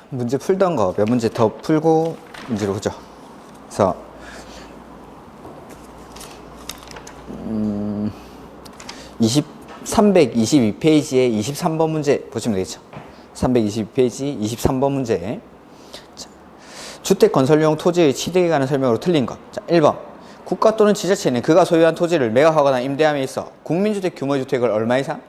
문제 풀던 거 몇 문제 더 풀고 문제로 보죠. 그래서 322페이지에 23번 문제 보시면 되겠죠. 322페이지 23번 문제. 자, 주택 건설용 토지의 취득에 관한 설명으로 틀린 것. 자, 1번. 국가 또는 지자체는 그가 소유한 토지를 매각하거나 임대함에 있어 국민주택 규모의 주택을 얼마 이상?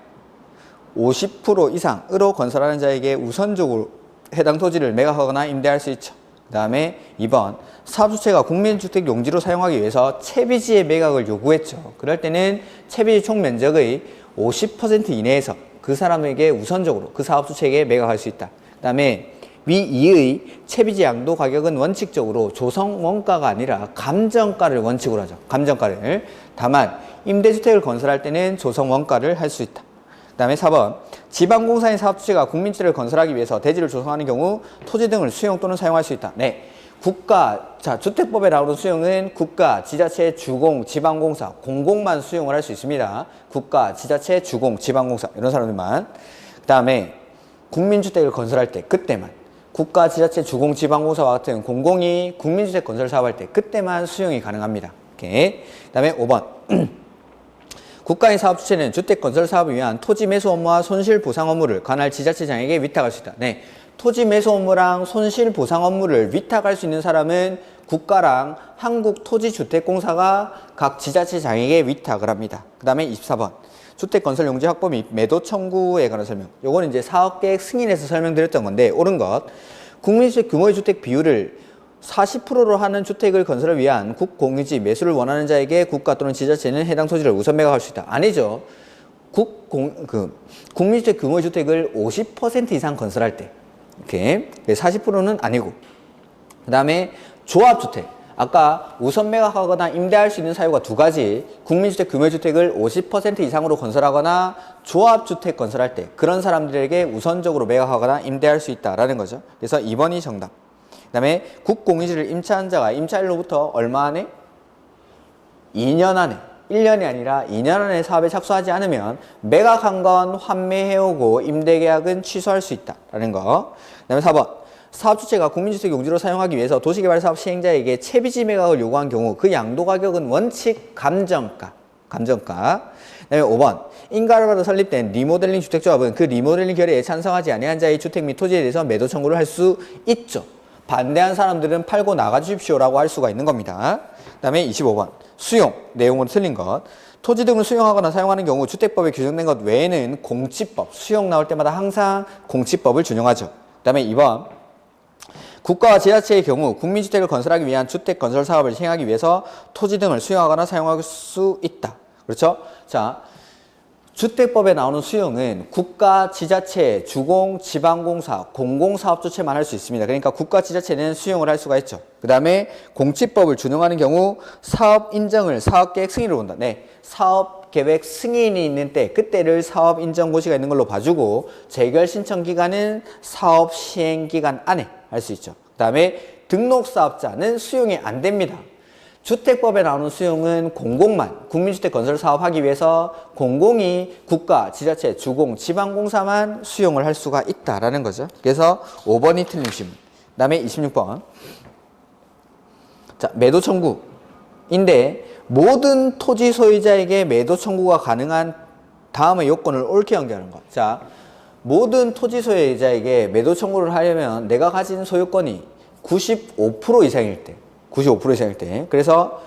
50% 이상으로 건설하는 자에게 우선적으로 해당 토지를 매각하거나 임대할 수 있죠. 그 다음에 2번. 사업주체가 국민주택 용지로 사용하기 위해서 채비지의 매각을 요구했죠. 그럴 때는 채비지 총 면적의 50% 이내에서 그 사람에게 우선적으로 그 사업주체에게 매각할 수 있다. 그 다음에 위 2의 채비지 양도 가격은 원칙적으로 조성 원가가 아니라 감정가를 원칙으로 하죠. 감정가를. 다만 임대주택을 건설할 때는 조성 원가를 할 수 있다. 그 다음에 4번. 지방공사인 사업주체가 국민주택을 건설하기 위해서 대지를 조성하는 경우 토지 등을 수용 또는 사용할 수 있다. 네. 국가, 자, 주택법에 나오는 수용은 국가, 지자체, 주공, 지방공사, 공공만 수용을 할 수 있습니다. 국가, 지자체, 주공, 지방공사 이런 사람들만. 그 다음에 국민주택을 건설할 때 그때만 국가, 지자체, 주공, 지방공사와 같은 공공이 국민주택 건설 사업할 때 그때만 수용이 가능합니다. 오케이. 그 다음에 5번. 국가의 사업주체는 주택 건설 사업을 위한 토지 매수 업무와 손실 보상 업무를 관할 지자체장에게 위탁할 수 있다. 네. 토지 매수 업무랑 손실 보상 업무를 위탁할 수 있는 사람은 국가랑 한국토지주택공사가 각 지자체장에게 위탁을 합니다. 그 다음에 24번. 주택 건설 용지 확보 및 매도 청구에 관한 설명. 요거는 이제 사업계획 승인에서 설명드렸던 건데, 옳은 것. 국민주택 규모의 주택 비율을 40%로 하는 주택을 건설을 위한 국공유지 매수를 원하는 자에게 국가 또는 지자체는 해당 토지를 우선 매각할 수 있다. 아니죠. 국민주택 규모의 주택을 50% 이상 건설할 때. 이렇게 40%는 아니고. 그 다음에 조합주택. 아까 우선 매각하거나 임대할 수 있는 사유가 두 가지. 국민주택 규모의 주택을 50% 이상으로 건설하거나 조합주택 건설할 때 그런 사람들에게 우선적으로 매각하거나 임대할 수 있다라는 거죠. 그래서 2번이 정답. 그 다음에 국공유지를 임차한 자가 임차일로부터 얼마 안에? 2년 안에. 1년이 아니라 2년 안에 사업에 착수하지 않으면 매각한 건 환매해오고 임대계약은 취소할 수 있다라는 거. 그 다음에 4번. 사업주체가 국민주택 용지로 사용하기 위해서 도시개발사업 시행자에게 채비지 매각을 요구한 경우 그 양도 가격은 원칙 감정가. 그 다음에 5번. 인가를 설립된 리모델링 주택조합은 그 리모델링 결의에 찬성하지 아니한 자의 주택 및 토지에 대해서 매도 청구를 할 수 있죠. 반대한 사람들은 팔고 나가주십시오라고 할 수가 있는 겁니다. 그 다음에 25번. 수용. 내용으로 틀린 것. 토지 등을 수용하거나 사용하는 경우 주택법에 규정된 것 외에는 공치법. 수용 나올 때마다 항상 공치법을 준용하죠. 그 다음에 2번. 국가와 지자체의 경우 국민주택을 건설하기 위한 주택 건설 사업을 시행하기 위해서 토지 등을 수용하거나 사용할 수 있다. 그렇죠? 자, 주택법에 나오는 수용은 국가, 지자체, 주공, 지방공사, 공공사업주체만 할 수 있습니다. 그러니까 국가, 지자체는 수용을 할 수가 있죠. 그 다음에 공치법을 준용하는 경우 사업 인정을 사업계획 승인으로 본다. 네, 사업계획 승인이 있는 때 그때를 사업인정고시가 있는 걸로 봐주고 재결 신청 기간은 사업 시행 기간 안에 할 수 있죠. 그 다음에 등록사업자는 수용이 안 됩니다. 주택법에 나오는 수용은 공공만, 국민주택 건설 사업하기 위해서 공공이 국가, 지자체, 주공, 지방공사만 수용을 할 수가 있다라는 거죠. 그래서 5번이 틀린 질문. 그 다음에 26번. 자, 매도 청구인데 모든 토지 소유자에게 매도 청구가 가능한 다음의 요건을 옳게 연결하는 것. 자, 모든 토지 소유자에게 매도 청구를 하려면 내가 가진 소유권이 95% 이상일 때. 95% 이상일 때. 그래서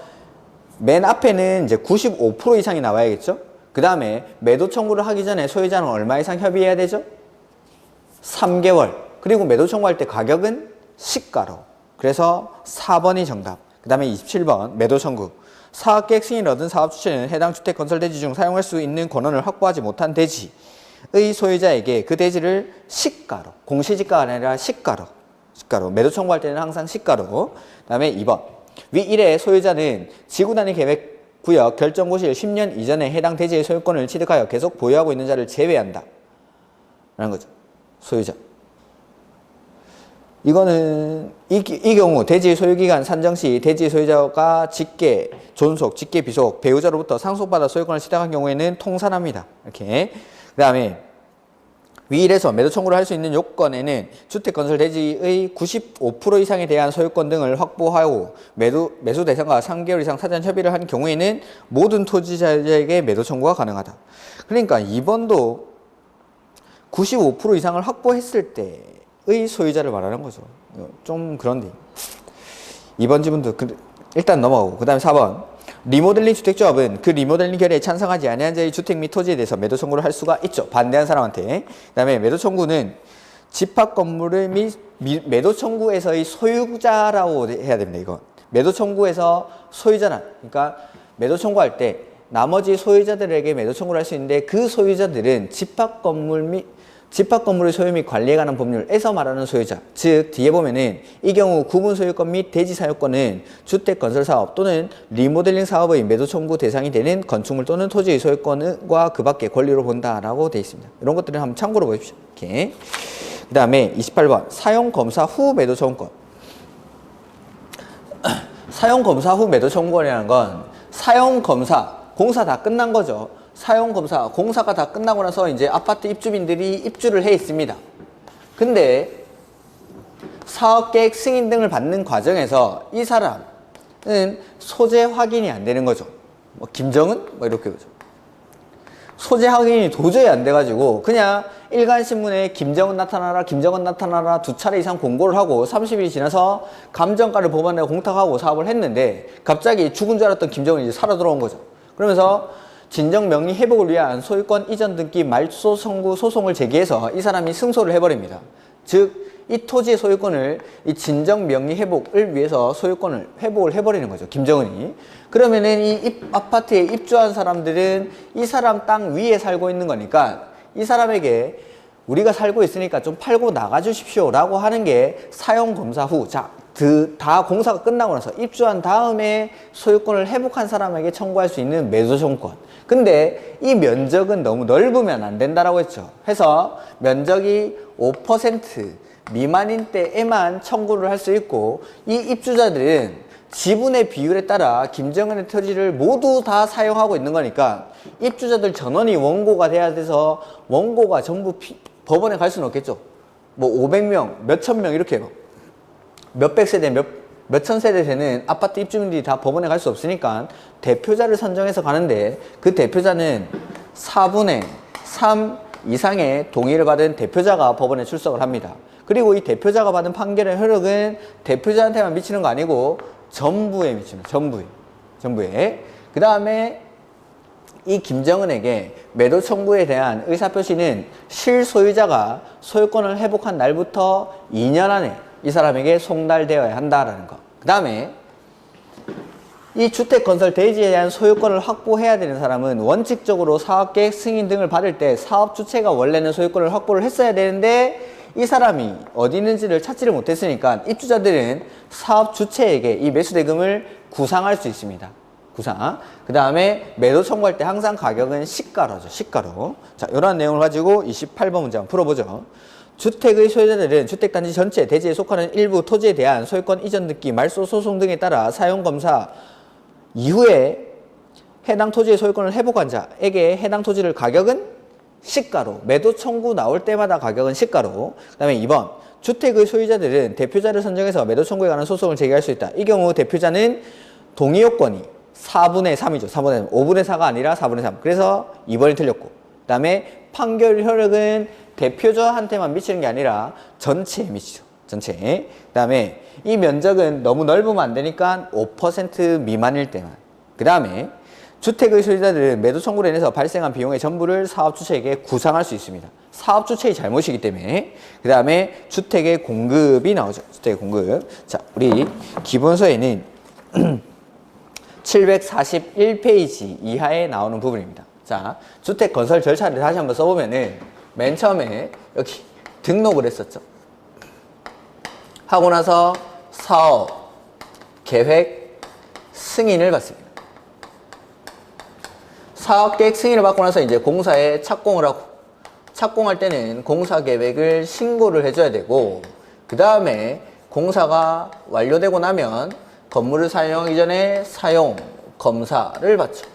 맨 앞에는 이제 95% 이상이 나와야겠죠? 그 다음에 매도 청구를 하기 전에 소유자는 얼마 이상 협의해야 되죠? 3개월. 그리고 매도 청구할 때 가격은 시가로. 그래서 4번이 정답. 그 다음에 27번 매도 청구. 사업계획 승인을 얻은 사업주체는 해당 주택 건설 대지 중 사용할 수 있는 권한을 확보하지 못한 대지의 소유자에게 그 대지를 시가로. 공시지가가 아니라 시가로. 매도 청구할 때는 항상 시가로. 그 다음에 2번. 위 1의 소유자는 지구단위 계획구역 결정고시일 10년 이전에 해당 대지의 소유권을 취득하여 계속 보유하고 있는 자를 제외한다. 라는 거죠. 소유자. 이거는 이 경우 대지 소유기간 산정 시 대지 소유자가 직계, 존속, 직계, 비속, 배우자로부터 상속받아 소유권을 취득한 경우에는 통산합니다. 이렇게. 그 다음에 위일에서 매도 청구를 할 수 있는 요건에는 주택 건설 대지의 95% 이상에 대한 소유권 등을 확보하고 매수 대상과 3개월 이상 사전 협의를 한 경우에는 모든 토지자에게 매도 청구가 가능하다. 그러니까 2번도 95% 이상을 확보했을 때의 소유자를 말하는 거죠. 좀 그런데 2번 지문도 일단 넘어가고, 그 다음에 4번 리모델링 주택조합은 그 리모델링 결의에 찬성하지 아니한 자의 주택 및 토지에 대해서 매도 청구를 할 수가 있죠. 반대한 사람한테. 그 다음에 매도 청구는 집합 건물을 매도 청구에서의 소유자라고 해야 됩니다. 이건 매도 청구에서 소유자란, 그러니까 매도 청구할 때 나머지 소유자들에게 매도 청구를 할 수 있는데, 그 소유자들은 집합 건물의 소유 및 관리에 관한 법률에서 말하는 소유자, 즉 뒤에 보면은 이 경우 구분 소유권 및 대지 사용권은 주택 건설 사업 또는 리모델링 사업의 매도 청구 대상이 되는 건축물 또는 토지의 소유권과 그 밖의 권리로 본다라고 되어 있습니다. 이런 것들을 한번 참고로 보십시오. 이렇게. 그 다음에 28번 사용 검사 후 매도 청구권. 사용 검사 후 매도 청구권이라는 건 사용 검사, 공사 다 끝난 거죠. 사용검사, 공사가 다 끝나고 나서 이제 아파트 입주민들이 입주를 해 있습니다. 근데 사업계획 승인 등을 받는 과정에서 이 사람은 소재 확인이 안 되는 거죠. 뭐 김정은? 뭐 이렇게 그죠. 소재 확인이 도저히 안 돼가지고 그냥 일간신문에 김정은 나타나라, 김정은 나타나라 2차례 이상 공고를 하고 30일이 지나서 감정가를 법원에 공탁하고 사업을 했는데 갑자기 죽은 줄 알았던 김정은이 이제 살아 돌아온 거죠. 그러면서 진정 명의 회복을 위한 소유권 이전 등기 말소 청구 소송을 제기해서 이 사람이 승소를 해버립니다. 즉 이 토지의 소유권을 이 진정 명의 회복을 위해서 소유권을 회복을 해버리는 거죠. 김정은이. 그러면은 이 아파트에 입주한 사람들은 이 사람 땅 위에 살고 있는 거니까 이 사람에게 우리가 살고 있으니까 좀 팔고 나가주십시오 라고 하는 게 사용검사 후, 자, 다 공사가 끝나고 나서 입주한 다음에 소유권을 회복한 사람에게 청구할 수 있는 매도 청구권. 근데 이 면적은 너무 넓으면 안 된다라고 했죠. 해서 면적이 5% 미만인 때에만 청구를 할 수 있고, 이 입주자들은 지분의 비율에 따라 김정은의 토지를 모두 다 사용하고 있는 거니까 입주자들 전원이 원고가 돼야 돼서 원고가 전부 법원에 갈 수는 없겠죠. 뭐 500명, 몇천 명 이렇게 몇백 세대, 몇천 세대 되는 아파트 입주민들이 다 법원에 갈 수 없으니까 대표자를 선정해서 가는데, 그 대표자는 4분의 3 이상의 동의를 받은 대표자가 법원에 출석을 합니다. 그리고 이 대표자가 받은 판결의 효력은 대표자한테만 미치는 거 아니고 전부에 미치는, 전부에. 그 다음에 이 김정은에게 매도 청구에 대한 의사표시는 실소유자가 소유권을 회복한 날부터 2년 안에 이 사람에게 송달되어야 한다라는 거. 그 다음에 이 주택 건설 대지에 대한 소유권을 확보해야 되는 사람은 원칙적으로 사업계획 승인 등을 받을 때 사업 주체가 원래는 소유권을 확보를 했어야 되는데, 이 사람이 어디 있는지를 찾지를 못했으니까 입주자들은 사업 주체에게 이 매수대금을 구상할 수 있습니다. 구상. 그 다음에 매도 청구할 때 항상 가격은 시가로죠. 시가로. 자, 이런 내용을 가지고 28번 문제 한번 풀어보죠. 주택의 소유자들은 주택단지 전체 대지에 속하는 일부 토지에 대한 소유권 이전 등기, 말소 소송 등에 따라 사용검사 이후에 해당 토지의 소유권을 회복한 자에게 해당 토지를 가격은 시가로, 매도 청구 나올 때마다 가격은 시가로. 그 다음에 2번 주택의 소유자들은 대표자를 선정해서 매도 청구에 관한 소송을 제기할 수 있다. 이 경우 대표자는 동의 요건이 4분의 3이죠. 4분의 3. 5분의 4가 아니라 4분의 3. 그래서 2번이 틀렸고, 그 다음에 판결 효력은 대표자한테만 미치는 게 아니라 전체에 미치죠. 전체. 그 다음에 이 면적은 너무 넓으면 안 되니까 5% 미만일 때만. 그 다음에 주택의 소유자들은 매도 청구로 인해서 발생한 비용의 전부를 사업주체에게 구상할 수 있습니다. 사업주체의 잘못이기 때문에. 그 다음에 주택의 공급이 나오죠. 주택의 공급. 자, 우리 기본서에는 741페이지 이하에 나오는 부분입니다. 자, 주택 건설 절차를 다시 한번 써보면은 맨 처음에 여기 등록을 했었죠. 하고 나서 사업, 계획, 승인을 받습니다. 사업계획 승인을 받고 나서 이제 공사에 착공을 하고, 착공할 때는 공사 계획을 신고를 해줘야 되고, 그 다음에 공사가 완료되고 나면 건물을 사용하기 전에 사용 검사를 받죠.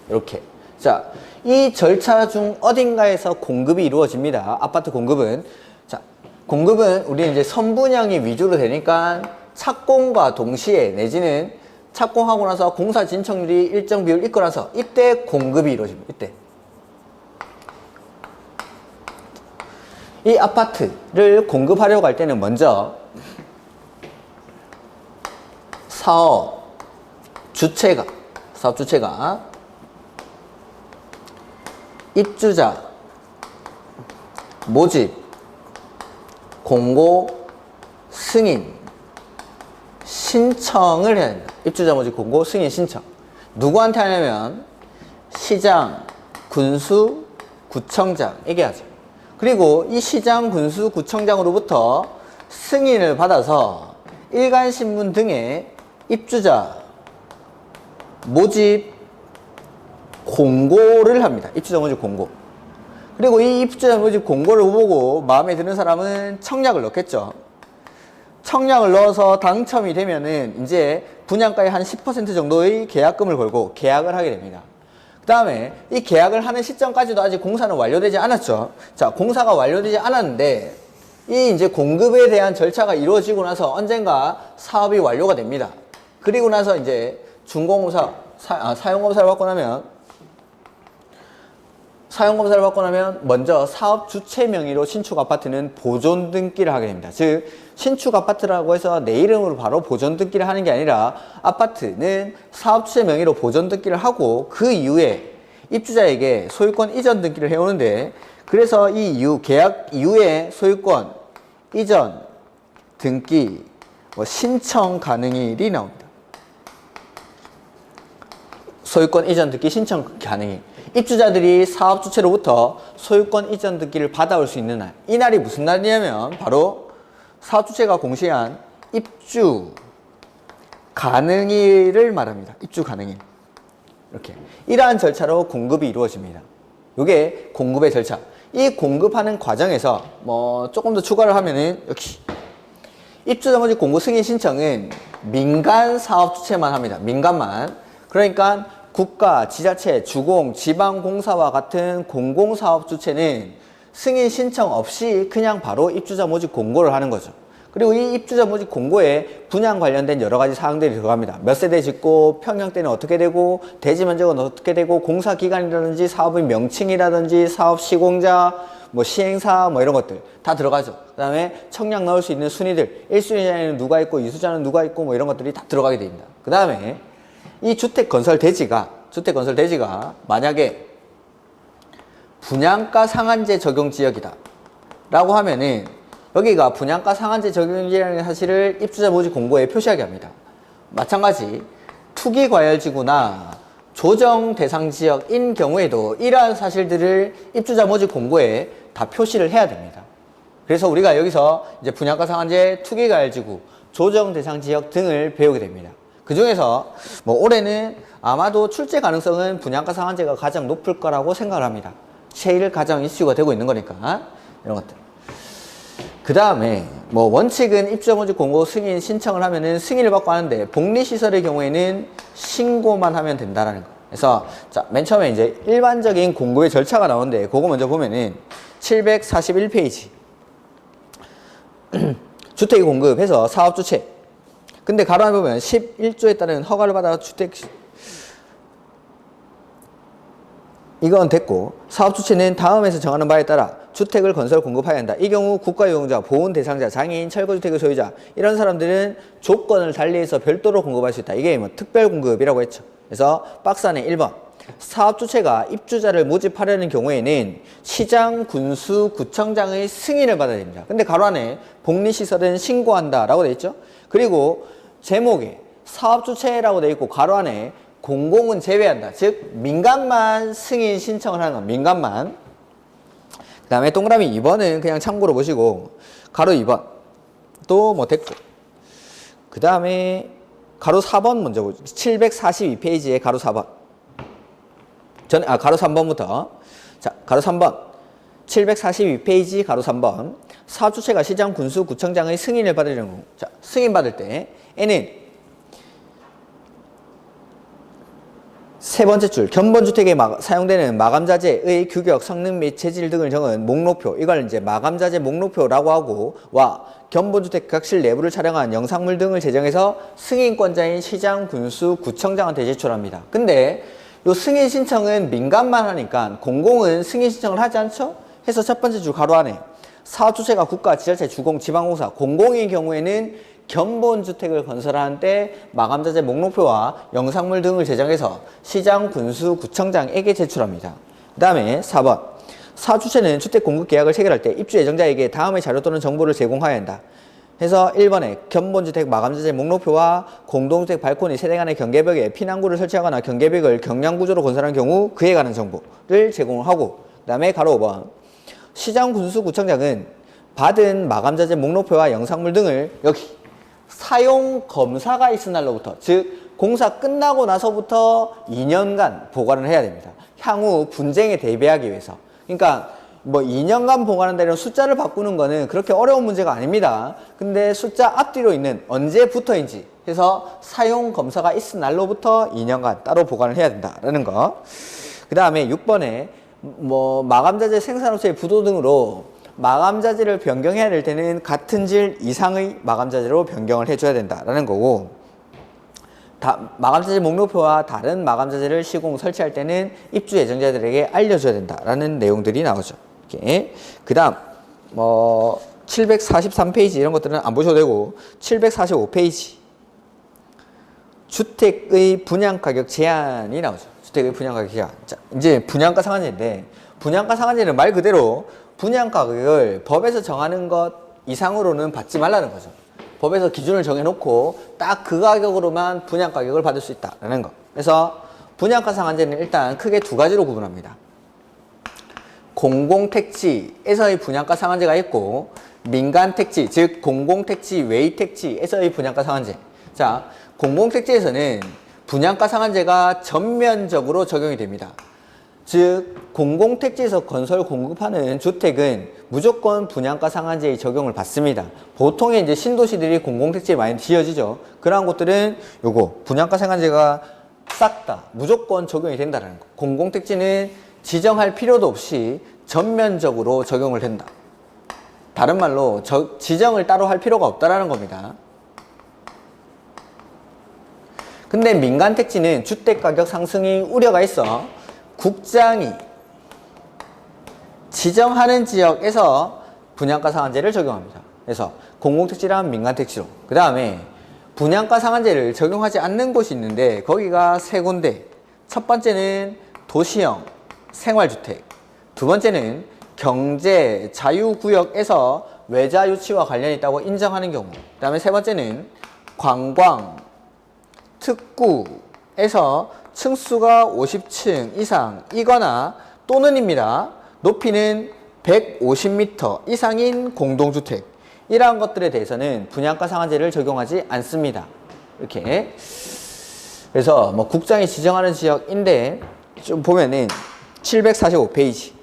이렇게. 자, 이 절차 중 어딘가에서 공급이 이루어집니다. 아파트 공급은. 자, 공급은 우리는 이제 선분양이 위주로 되니까 착공과 동시에 내지는 착공하고 나서 공사 진척률이 일정 비율 있고 나서 이때 공급이 이루어집니다. 이때. 이 아파트를 공급하려고 할 때는 먼저 사업 주체가 입주자 모집 공고 승인 신청을 해야 된다. 입주자 모집 공고 승인 신청. 누구한테 하냐면 시장, 군수, 구청장에게 하죠. 그리고 이 시장, 군수, 구청장으로부터 승인을 받아서 일간신문 등에 입주자 모집 공고를 합니다. 입주자 모집 공고. 그리고 이 입주자 모집 공고를 보고 마음에 드는 사람은 청약을 넣겠죠. 청약을 넣어서 당첨이 되면은 이제 분양가의 한 10% 정도의 계약금을 걸고 계약을 하게 됩니다. 그 다음에 이 계약을 하는 시점까지도 아직 공사는 완료되지 않았죠. 자, 공사가 완료되지 않았는데 이 이제 공급에 대한 절차가 이루어지고 나서 언젠가 사업이 완료가 됩니다. 그리고 나서 이제 준공검사, 사용검사를 받고 나면 먼저 사업 주체 명의로 신축 아파트는 보존 등기를 하게 됩니다. 즉 신축 아파트라고 해서 내 이름으로 바로 보존 등기를 하는 게 아니라 아파트는 사업 주체 명의로 보존 등기를 하고 그 이후에 입주자에게 소유권 이전 등기를 해오는데 그래서 이 이후 계약 이후에 소유권 이전 등기 신청 가능일이 나옵니다. 소유권 이전 등기 신청 가능일. 입주자들이 사업 주체로부터 소유권 이전 등기를 받아올 수 있는 날. 이 날이 무슨 날이냐면 바로 사업 주체가 공시한 입주 가능일을 말합니다. 입주 가능일. 이렇게. 이러한 절차로 공급이 이루어집니다. 이게 공급의 절차. 이 공급하는 과정에서 조금 더 추가를 하면은 여기 입주자 모집 공고 승인 신청은 민간 사업 주체만 합니다. 민간만. 그러니까 국가, 지자체, 주공, 지방공사와 같은 공공사업 주체는 승인 신청 없이 그냥 바로 입주자 모집 공고를 하는 거죠. 그리고 이 입주자 모집 공고에 분양 관련된 여러 가지 사항들이 들어갑니다. 몇 세대 짓고 평형대는 어떻게 되고 대지 면적은 어떻게 되고 공사 기간이라든지 사업의 명칭이라든지 사업 시공자, 시행사 이런 것들 다 들어가죠. 그 다음에 청약 넣을 수 있는 순위들 1순위자에는 누가 있고 2순위자는 누가 있고 이런 것들이 다 들어가게 됩니다. 그 다음에 이 주택건설 대지가 만약에 분양가 상한제 적용 지역이다 라고 하면은 여기가 분양가 상한제 적용 지역이라는 사실을 입주자 모집 공고에 표시하게 합니다. 마찬가지 투기과열지구나 조정 대상 지역인 경우에도 이러한 사실들을 입주자 모집 공고에 다 표시를 해야 됩니다. 그래서 우리가 여기서 이제 분양가 상한제, 투기과열지구, 조정 대상 지역 등을 배우게 됩니다. 그 중에서 올해는 아마도 출제 가능성은 분양가 상한제가 가장 높을 거라고 생각을 합니다. 제일 가장 이슈가 되고 있는 거니까 이런 것들. 그 다음에 원칙은 입주자 모집 공고 승인 신청을 하면은 승인을 받고 하는데 복리시설의 경우에는 신고만 하면 된다라는 거. 그래서 자, 맨 처음에 이제 일반적인 공고의 절차가 나오는데 그거 먼저 보면은 741페이지 주택 공급해서 사업 주체. 근데 가로 안에 보면 11조에 따른 허가를 받아 주택 이건 됐고 사업 주체는 다음에서 정하는 바에 따라 주택을 건설 공급해야 한다. 이 경우 국가유공자, 보훈 대상자, 장애인, 철거주택의 소유자 이런 사람들은 조건을 달리해서 별도로 공급할 수 있다. 이게 특별 공급이라고 했죠. 그래서 박스 안에 1번 사업 주체가 입주자를 모집하려는 경우에는 시장, 군수, 구청장의 승인을 받아야 됩니다. 근데 가로 안에 복리시설은 신고한다 라고 되어 있죠. 그리고 제목에 사업 주체라고 되어 있고 가로 안에 공공은 제외한다. 즉 민간만 승인 신청을 하는 겁니다. 민간만. 그 다음에 동그라미 2번은 그냥 참고로 보시고 가로 2번 또 됐고 그 다음에 가로 4번 먼저 보죠. 742페이지에 가로 4번 가로 3번부터 자 가로 3번 742페이지 가로 3번 사업주체가 시장, 군수, 구청장의 승인을 받으려는 경우 자 승인 받을 때 N은 세 번째 줄, 견본주택에 사용되는 마감자재의 규격, 성능 및 재질 등을 적은 목록표, 이걸 이제 마감자재 목록표라고 하고, 견본주택 격실 내부를 촬영한 영상물 등을 제정해서 승인권자인 시장, 군수, 구청장한테 제출합니다. 근데 요 승인 신청은 민간만 하니까 공공은 승인 신청을 하지 않죠? 해서 첫 번째 줄 가로 안에 사주체가 국가, 지자체, 주공, 지방공사, 공공의 경우에는 견본주택을 건설하는 때 마감자재 목록표와 영상물 등을 제정해서 시장, 군수, 구청장에게 제출합니다. 그 다음에 4번. 사주체는 주택 공급 계약을 체결할 때 입주 예정자에게 다음의 자료 또는 정보를 제공하여야 한다. 해서 1번에 견본주택 마감자재 목록표와 공동주택 발코니 세대 간의 경계벽에 피난구를 설치하거나 경계벽을 경량구조로 건설한 경우 그에 관한 정보를 제공하고, 그 다음에 가로 5번. 시장, 군수, 구청장은 받은 마감자재 목록표와 영상물 등을 여기 사용 검사가 있은 날로부터, 즉 공사 끝나고 나서부터 2년간 보관을 해야 됩니다. 향후 분쟁에 대비하기 위해서. 그러니까 뭐 2년간 보관한다는 숫자를 바꾸는 거는 그렇게 어려운 문제가 아닙니다. 근데 숫자 앞뒤로 있는 언제부터인지 해서 사용 검사가 있은 날로부터 2년간 따로 보관을 해야 된다라는 거. 그 다음에 6번에 뭐 마감자재 생산업체의 부도 등으로 마감자재를 변경해야 될 때는 같은 질 이상의 마감자재로 변경을 해줘야 된다라는 거고, 마감자재 목록표와 다른 마감자재를 시공 설치할 때는 입주 예정자들에게 알려줘야 된다라는 내용들이 나오죠. 그 다음 743페이지 이런 것들은 안 보셔도 되고, 745페이지 주택의 분양가격 제한이 나오죠. 주택의 분양가격 제한. 자, 이제 분양가 상한제인데, 분양가 상한제는 말 그대로 분양가격을 법에서 정하는 것 이상으로는 받지 말라는 거죠. 법에서 기준을 정해놓고 딱 그 가격으로만 분양가격을 받을 수 있다는 거. 그래서 분양가 상한제는 일단 크게 두 가지로 구분합니다. 공공택지에서의 분양가 상한제가 있고, 민간택지, 즉 공공택지 외의 택지에서의 분양가 상한제. 자, 공공택지에서는 분양가 상한제가 전면적으로 적용이 됩니다. 즉 공공택지에서 건설 공급하는 주택은 무조건 분양가 상한제의 적용을 받습니다. 보통의 이제 신도시들이 공공택지에 많이 지어지죠. 그러한 곳들은 요거 분양가 상한제가 싹 다 무조건 적용이 된다는 거. 공공택지는 지정할 필요도 없이 전면적으로 적용을 된다. 다른 말로 지정을 따로 할 필요가 없다라는 겁니다. 근데 민간택지는 주택가격 상승이 우려가 있어 국장이 지정하는 지역에서 분양가 상한제를 적용합니다. 그래서 공공택지랑 민간택지로. 그 다음에 분양가 상한제를 적용하지 않는 곳이 있는데 거기가 세 군데. 첫 번째는 도시형 생활주택, 두 번째는 경제 자유구역에서 외자 유치와 관련이 있다고 인정하는 경우, 그 다음에 세 번째는 관광 특구에서 층수가 50층 이상이거나 또는입니다. 높이는 150m 이상인 공동주택, 이러한 것들에 대해서는 분양가 상한제를 적용하지 않습니다. 이렇게. 그래서 뭐 국장이 지정하는 지역인데 좀 보면은 745페이지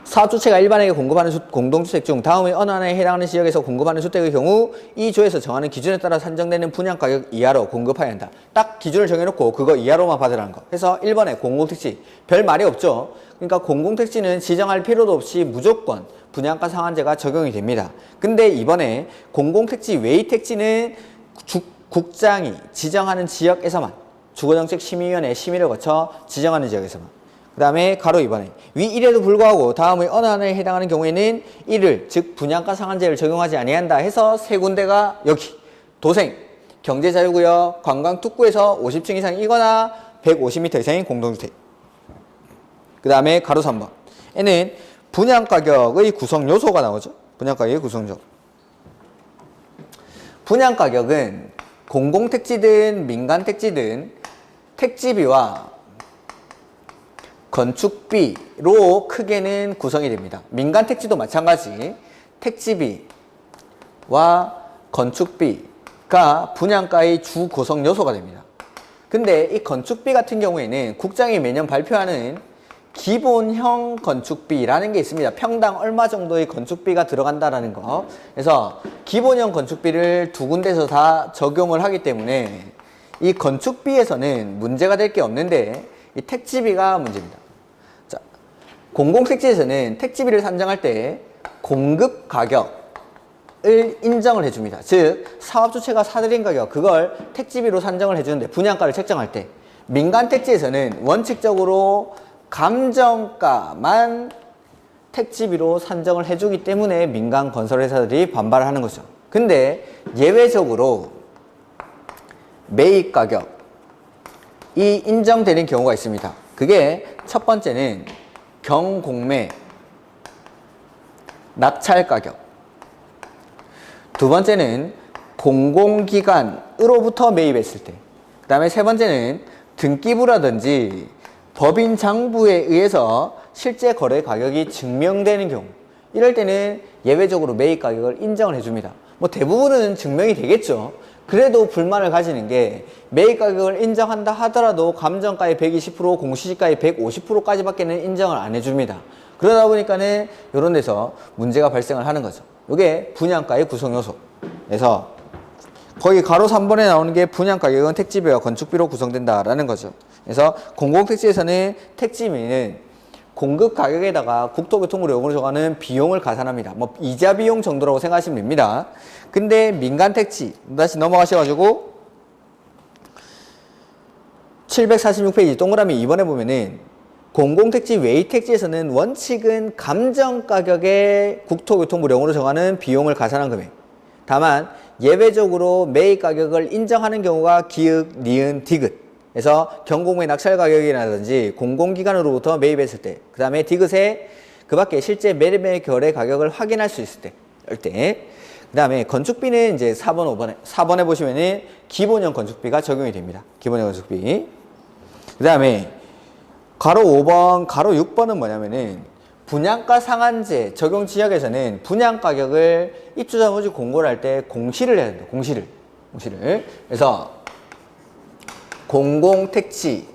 사주체가 일반에게 공급하는 공동주택 중 다음의 어느 하나에 해당하는 지역에서 공급하는 주택의 경우 이 조에서 정하는 기준에 따라 산정되는 분양가격 이하로 공급해야 한다. 딱 기준을 정해놓고 그거 이하로만 받으라는 거. 그래서 1번에 공공택지 별 말이 없죠. 그러니까 공공택지는 지정할 필요도 없이 무조건 분양가 상한제가 적용이 됩니다. 근데 이번에 공공택지 외의 택지는 국장이 지정하는 지역에서만, 주거정책심의위원회 심의를 거쳐 지정하는 지역에서만. 그 다음에 가로 2번에 위 이래도 불구하고 다음의 어느 하나에 해당하는 경우에는 이를, 즉 분양가 상한제를 적용하지 아니한다 해서 세 군데가 여기 도생, 경제자유구역, 관광특구에서 50층 이상이거나 150m 이상인 공동주택. 그 다음에 가로 3번 에는 분양가격의 구성 요소가 나오죠. 분양가격의 구성요소. 분양가격은 공공택지든 민간택지든 택지비와 건축비로 크게는 구성이 됩니다. 민간택지도 마찬가지 택지비와 건축비가 분양가의 주 구성 요소가 됩니다. 근데 이 건축비 같은 경우에는 국장이 매년 발표하는 기본형 건축비라는 게 있습니다. 평당 얼마 정도의 건축비가 들어간다라는 거. 그래서 기본형 건축비를 두 군데서 다 적용을 하기 때문에 이 건축비에서는 문제가 될 게 없는데 이 택지비가 문제입니다. 자, 공공택지에서는 택지비를 산정할 때 공급 가격을 인정을 해줍니다. 즉 사업주체가 사들인 가격 그걸 택지비로 산정을 해주는데 분양가를 책정할 때 민간택지에서는 원칙적으로 감정가만 택지비로 산정을 해주기 때문에 민간 건설회사들이 반발을 하는 거죠. 근데 예외적으로 매입 가격이 인정되는 경우가 있습니다. 그게 첫 번째는 경공매 낙찰 가격, 두 번째는 공공기관으로부터 매입했을 때, 그 다음에 세 번째는 등기부라든지 법인 장부에 의해서 실제 거래 가격이 증명되는 경우, 이럴 때는 예외적으로 매입 가격을 인정을 해줍니다. 뭐 대부분은 증명이 되겠죠. 그래도 불만을 가지는 게 매입 가격을 인정한다 하더라도 감정가의 120%, 공시지가의 150%까지밖에는 인정을 안 해줍니다. 그러다 보니까는 이런 데서 문제가 발생을 하는 거죠. 이게 분양가의 구성 요소. 그래서 거기 가로 3번에 나오는 게 분양가격은 택지비와 건축비로 구성된다라는 거죠. 그래서 공공택지에서는 택지비는 공급 가격에다가 국토교통부로 요금을 정하는 비용을 가산합니다. 뭐 이자 비용 정도라고 생각하시면 됩니다. 근데 민간택지 다시 넘어가셔가지고 746페이지 동그라미 2번에 보면은 공공택지 외의택지에서는 원칙은 감정가격에 국토교통부 요금으로 정하는 비용을 가산한 금액. 다만 예외적으로 매입 가격을 인정하는 경우가 기읍, 니은, 디귿. 그래서 경공매 낙찰 가격이라든지 공공기관으로부터 매입했을 때, 그 다음에 디귿에 그 밖에 실제 매매 거래 가격을 확인할 수 있을 때, 그 다음에 건축비는 이제 4번, 4번에 보시면은 기본형 건축비가 적용이 됩니다. 기본형 건축비. 그 다음에 가로 5번, 가로 6번은 뭐냐면은 분양가 상한제 적용 지역에서는 분양 가격을 입주자 모집 공고를 할 때 공시를 해야 된다. 공시를. 그래서 공공택지와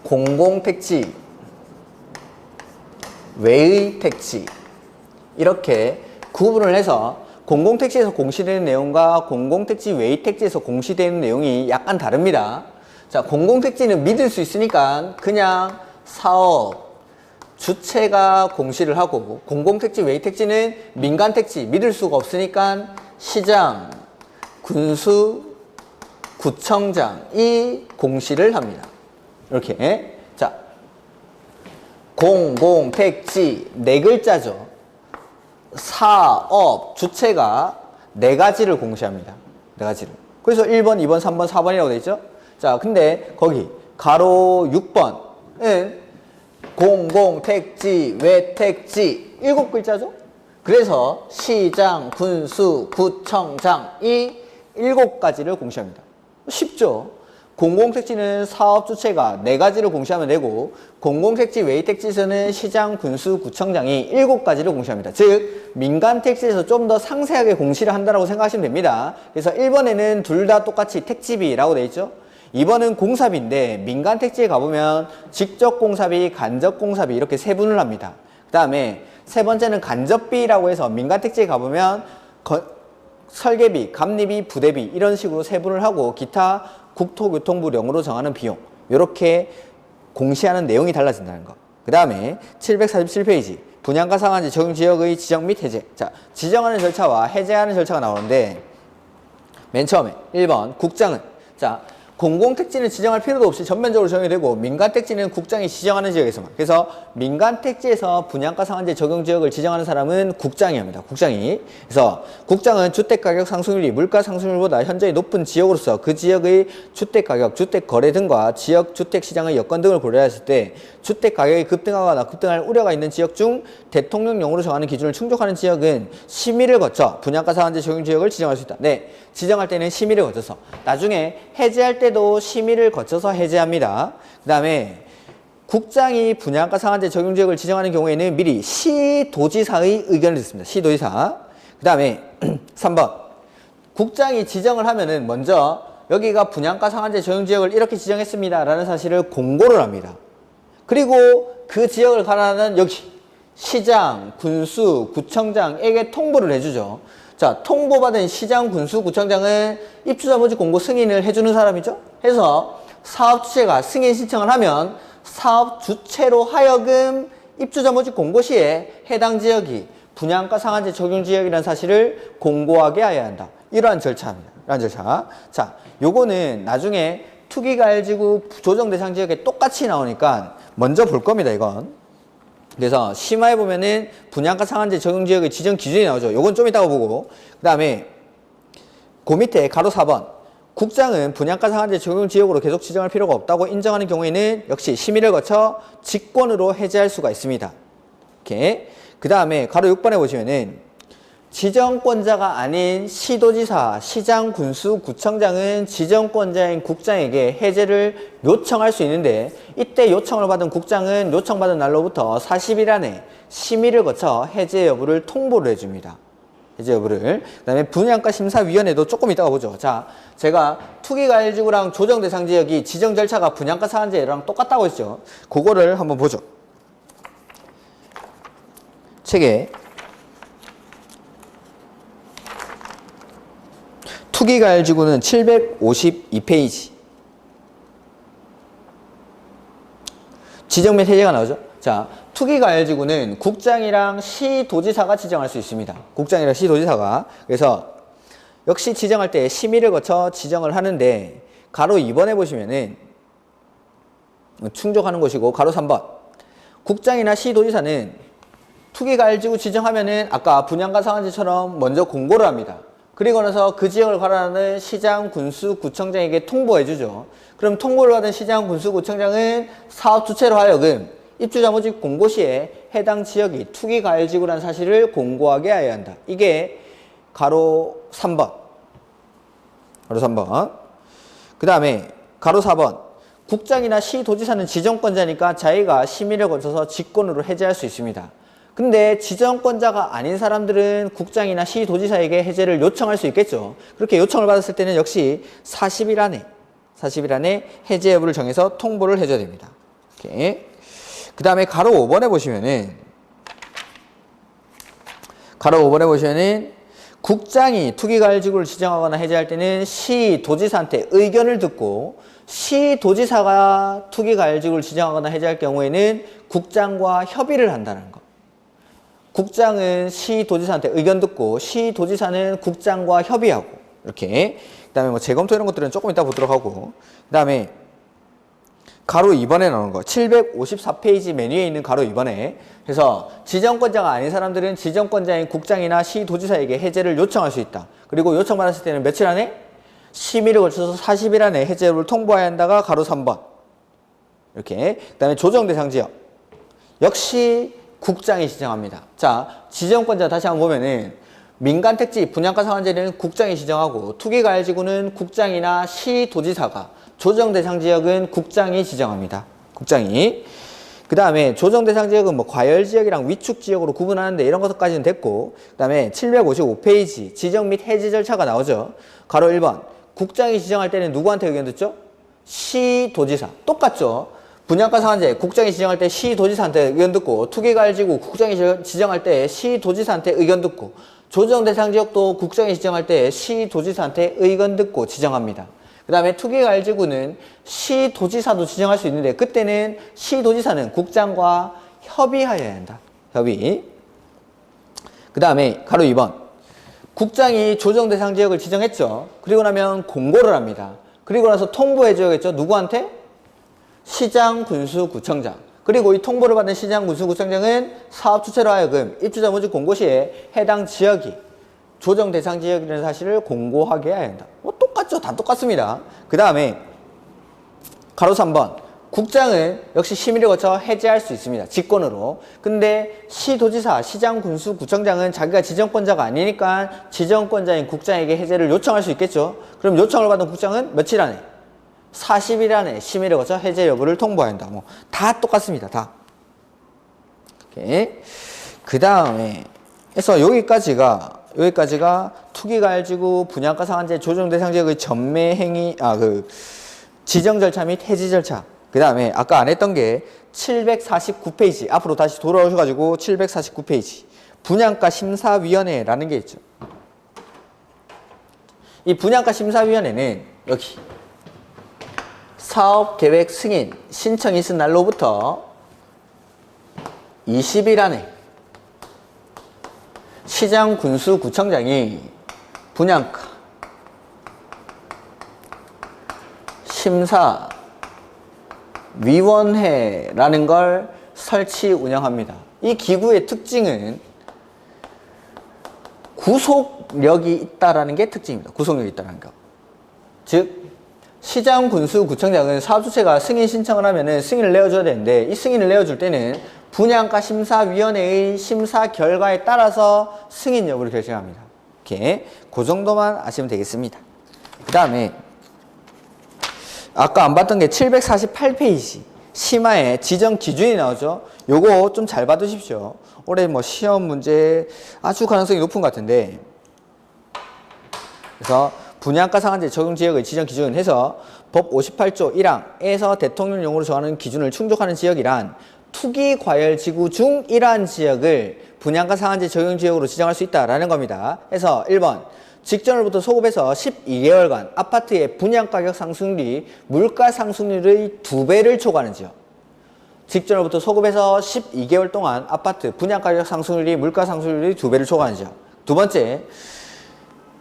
공공택지, 외의택지 이렇게 구분을 해서 공공택지에서 공시되는 내용과 공공택지 외의택지에서 공시되는 내용이 약간 다릅니다. 자, 공공택지는 믿을 수 있으니까 그냥 사업, 주체가 공시를 하고, 공공택지 외의택지는 민간택지 믿을 수가 없으니까 시장, 군수, 구청장이 공시를 합니다. 이렇게. 자, 공공택지 네 글자죠. 사업, 주체가 네 가지를 공시합니다. 네 가지를. 그래서 1번, 2번, 3번, 4번이라고 되어 있죠. 자, 근데 거기 가로 6번은 공공택지, 외택지 7글자죠. 그래서 시장, 군수, 구청장이 7가지를 공시합니다. 쉽죠. 공공택지는 사업 주체가 4가지를 공시하면 되고, 공공택지 외의택지에서는 시장, 군수, 구청장이 7가지를 공시합니다. 즉 민간택지에서 좀 더 상세하게 공시를 한다고 생각하시면 됩니다. 그래서 1번에는 둘 다 똑같이 택지비라고 되어 있죠. 2번은 공사비인데 민간택지에 가보면 직접공사비, 간접공사비 이렇게 세분을 합니다. 그 다음에 세 번째는 간접비라고 해서 민간택지에 가보면 설계비, 감리비, 부대비 이런 식으로 세분을 하고 기타 국토교통부령으로 정하는 비용 이렇게 공시하는 내용이 달라진다는 거. 그 다음에 747페이지 분양가 상한제 적용지역의 지정 및 해제. 자, 지정하는 절차와 해제하는 절차가 나오는데 맨 처음에 1번 국장은, 자, 공공택지는 지정할 필요도 없이 전면적으로 적용이 되고 민간택지는 국장이 지정하는 지역에서만. 그래서 민간택지에서 분양가 상한제 적용 지역을 지정하는 사람은 국장이 합니다. 국장이. 그래서 국장은 주택가격 상승률이 물가 상승률보다 현저히 높은 지역으로서 그 지역의 주택가격, 주택거래 등과 지역 주택시장의 여건 등을 고려했을 때 주택가격이 급등하거나 급등할 우려가 있는 지역 중 대통령령으로 정하는 기준을 충족하는 지역은 심의를 거쳐 분양가 상한제 적용 지역을 지정할 수 있다. 네, 지정할 때는 심의를 거쳐서, 나중에 해제할 때도 심의를 거쳐서 해제합니다. 그 다음에 국장이 분양가 상한제 적용 지역을 지정하는 경우에는 미리 시도지사의 의견을 듣습니다. 시도지사. 그 다음에 3번 국장이 지정을 하면은 먼저 여기가 분양가 상한제 적용 지역을 이렇게 지정했습니다 라는 사실을 공고를 합니다. 그리고 그 지역을 관할하는 여기 시장, 군수, 구청장에게 통보를 해주죠. 자, 통보받은 시장 군수 구청장은 입주자 모집 공고 승인을 해주는 사람이죠. 해서 사업 주체가 승인 신청을 하면 사업 주체로 하여금 입주자 모집 공고 시에 해당 지역이 분양가 상한제 적용 지역이라는 사실을 공고하게 해야 한다. 이러한 절차입니다. 이러한 절차. 자, 요거는 나중에 투기가일지구 조정 대상 지역에 똑같이 나오니까 먼저 볼 겁니다, 이건. 그래서 심화해 보면은 분양가 상한제 적용 지역의 지정 기준이 나오죠. 요건 좀 이따가 보고. 그 다음에 그 밑에 가로 4번. 국장은 분양가 상한제 적용 지역으로 계속 지정할 필요가 없다고 인정하는 경우에는 역시 심의를 거쳐 직권으로 해제할 수가 있습니다. 이렇게. 그 다음에 가로 6번에 보시면은 지정권자가 아닌 시도지사, 시장, 군수, 구청장은 지정권자인 국장에게 해제를 요청할 수 있는데 이때 요청을 받은 국장은 요청받은 날로부터 40일 안에 심의를 거쳐 해제 여부를 통보를 해줍니다. 해제 여부를. 그 다음에 분양가 심사위원회도 조금 이따가 보죠. 자, 제가 투기가일지구랑 조정대상지역이 지정 절차가 분양가 상한제랑 똑같다고 했죠. 그거를 한번 보죠. 책에 투기가일지구는 752페이지. 지정 및 해제가 나오죠. 자, 투기가일지구는 국장이랑 시도지사가 지정할 수 있습니다. 국장이랑 시도지사가. 그래서 역시 지정할 때 심의를 거쳐 지정을 하는데 가로 2번에 보시면은 충족하는 것이고 가로 3번. 국장이나 시도지사는 투기가일지구 지정하면은 아까 분양가 상한제처럼 먼저 공고를 합니다. 그리고 나서 그 지역을 관할하는 시장, 군수, 구청장에게 통보해주죠. 그럼 통보를 받은 시장, 군수, 구청장은 사업 주체로 하여금 입주자 모집 공고 시에 해당 지역이 투기가일지구라는 사실을 공고하게 해야 한다. 이게 가로 3번. 가로 3번. 그 다음에 가로 4번. 국장이나 시도지사는 지정권자니까 자기가 심의를 거쳐서 직권으로 해제할 수 있습니다. 근데 지정권자가 아닌 사람들은 국장이나 시도지사에게 해제를 요청할 수 있겠죠. 그렇게 요청을 받았을 때는 역시 40일 안에 해제 여부를 정해서 통보를 해줘야 됩니다. 이렇게. 그 다음에 가로 5번에 보시면은 국장이 투기가일지구를 지정하거나 해제할 때는 시도지사한테 의견을 듣고 시도지사가 투기가일지구를 지정하거나 해제할 경우에는 국장과 협의를 한다는 거. 국장은 시도지사한테 의견 듣고 시도지사는 국장과 협의하고 이렇게. 그 다음에 뭐 재검토 이런 것들은 조금 이따 보도록 하고. 그 다음에 가로 2번에 나오는 거 754페이지 메뉴에 있는 가로 2번에 그래서 지정권자가 아닌 사람들은 지정권자인 국장이나 시도지사에게 해제를 요청할 수 있다. 그리고 요청받았을 때는 며칠 안에? 심의를 거쳐서 40일 안에 해제 여부를 통보해야 한다가 가로 3번 이렇게. 그 다음에 조정대상지역 역시 국장이 지정합니다. 자, 지정권자 다시 한번 보면은 민간택지 분양가 상한제는 국장이 지정하고 투기가일지구는 국장이나 시도지사가, 조정대상지역은 국장이 지정합니다. 국장이. 그 다음에 조정대상지역은 뭐 과열지역이랑 위축지역으로 구분하는데 이런 것까지는 됐고, 그 다음에 755페이지 지정 및 해지 절차가 나오죠. 가로 1번 국장이 지정할 때는 누구한테 의견 듣죠? 시도지사. 똑같죠. 분양가 상한제 국장이 지정할 때 시도지사한테 의견 듣고, 투기가일지구 국장이 지정할 때 시도지사한테 의견 듣고, 조정대상지역도 국장이 지정할 때 시도지사한테 의견 듣고 지정합니다. 그 다음에 투기가일지구는 시도지사도 지정할 수 있는데 그때는 시도지사는 국장과 협의하여야 한다. 협의. 그 다음에 가로 2번 국장이 조정대상지역을 지정했죠. 그리고 나면 공고를 합니다. 그리고 나서 통보해줘야겠죠. 누구한테? 시장, 군수, 구청장. 그리고 이 통보를 받은 시장, 군수, 구청장은 사업 주체로 하여금 입주자 모집 공고 시에 해당 지역이 조정 대상 지역이라는 사실을 공고하게 해야 한다. 뭐 똑같죠. 다 똑같습니다. 그 다음에 가로 3번 국장은 역시 심의를 거쳐 해제할 수 있습니다. 직권으로. 근데 시도지사, 시장, 군수, 구청장은 자기가 지정권자가 아니니까 지정권자인 국장에게 해제를 요청할 수 있겠죠. 그럼 요청을 받은 국장은 며칠 안에? 40일 안에 심의를 거쳐 해제 여부를 통보해야 한다. 뭐 다 똑같습니다. 다. 이렇게. 그 다음에 그래서 여기까지가 투기가일지구 분양가 상한제 조정대상지역의 전매 행위 지정 절차 및 해지 절차. 그 다음에 아까 안 했던 게 749페이지 앞으로 다시 돌아오셔가지고 749페이지 분양가 심사위원회라는 게 있죠. 이 분양가 심사위원회는 여기 사업계획 승인 신청이 있은 날로부터 20일 안에 시장군수구청장이 분양가 심사위원회라는 걸 설치 운영합니다. 이 기구의 특징은 구속력이 있다라는 게 특징입니다. 구속력이 있다는 거. 즉 시장군수구청장은 사업주체가 승인 신청을 하면은 승인을 내어줘야 되는데, 이 승인을 내어줄 때는 분양가 심사위원회의 심사 결과에 따라서 승인 여부를 결정합니다. 이렇게 그 정도만 아시면 되겠습니다. 그 다음에 아까 안 봤던 게 748페이지 심화에 지정 기준이 나오죠. 요거 좀 잘 봐두십시오. 올해 뭐 시험 문제 아주 가능성이 높은 것 같은데, 그래서 분양가 상한제 적용 지역의 지정 기준 해서 법 58조 1항에서 대통령령으로 정하는 기준을 충족하는 지역이란 투기 과열 지구 중 이러한 지역을 분양가 상한제 적용 지역으로 지정할 수 있다라는 겁니다. 그래서 1번 직전으로부터 소급해서 12개월간 아파트의 분양가격 상승률이 물가 상승률의 2배를 초과하는 지역. 직전으로부터 소급해서 12개월 동안 아파트 분양가격 상승률이 물가 상승률이 2배를 초과하는 지역. 두 번째,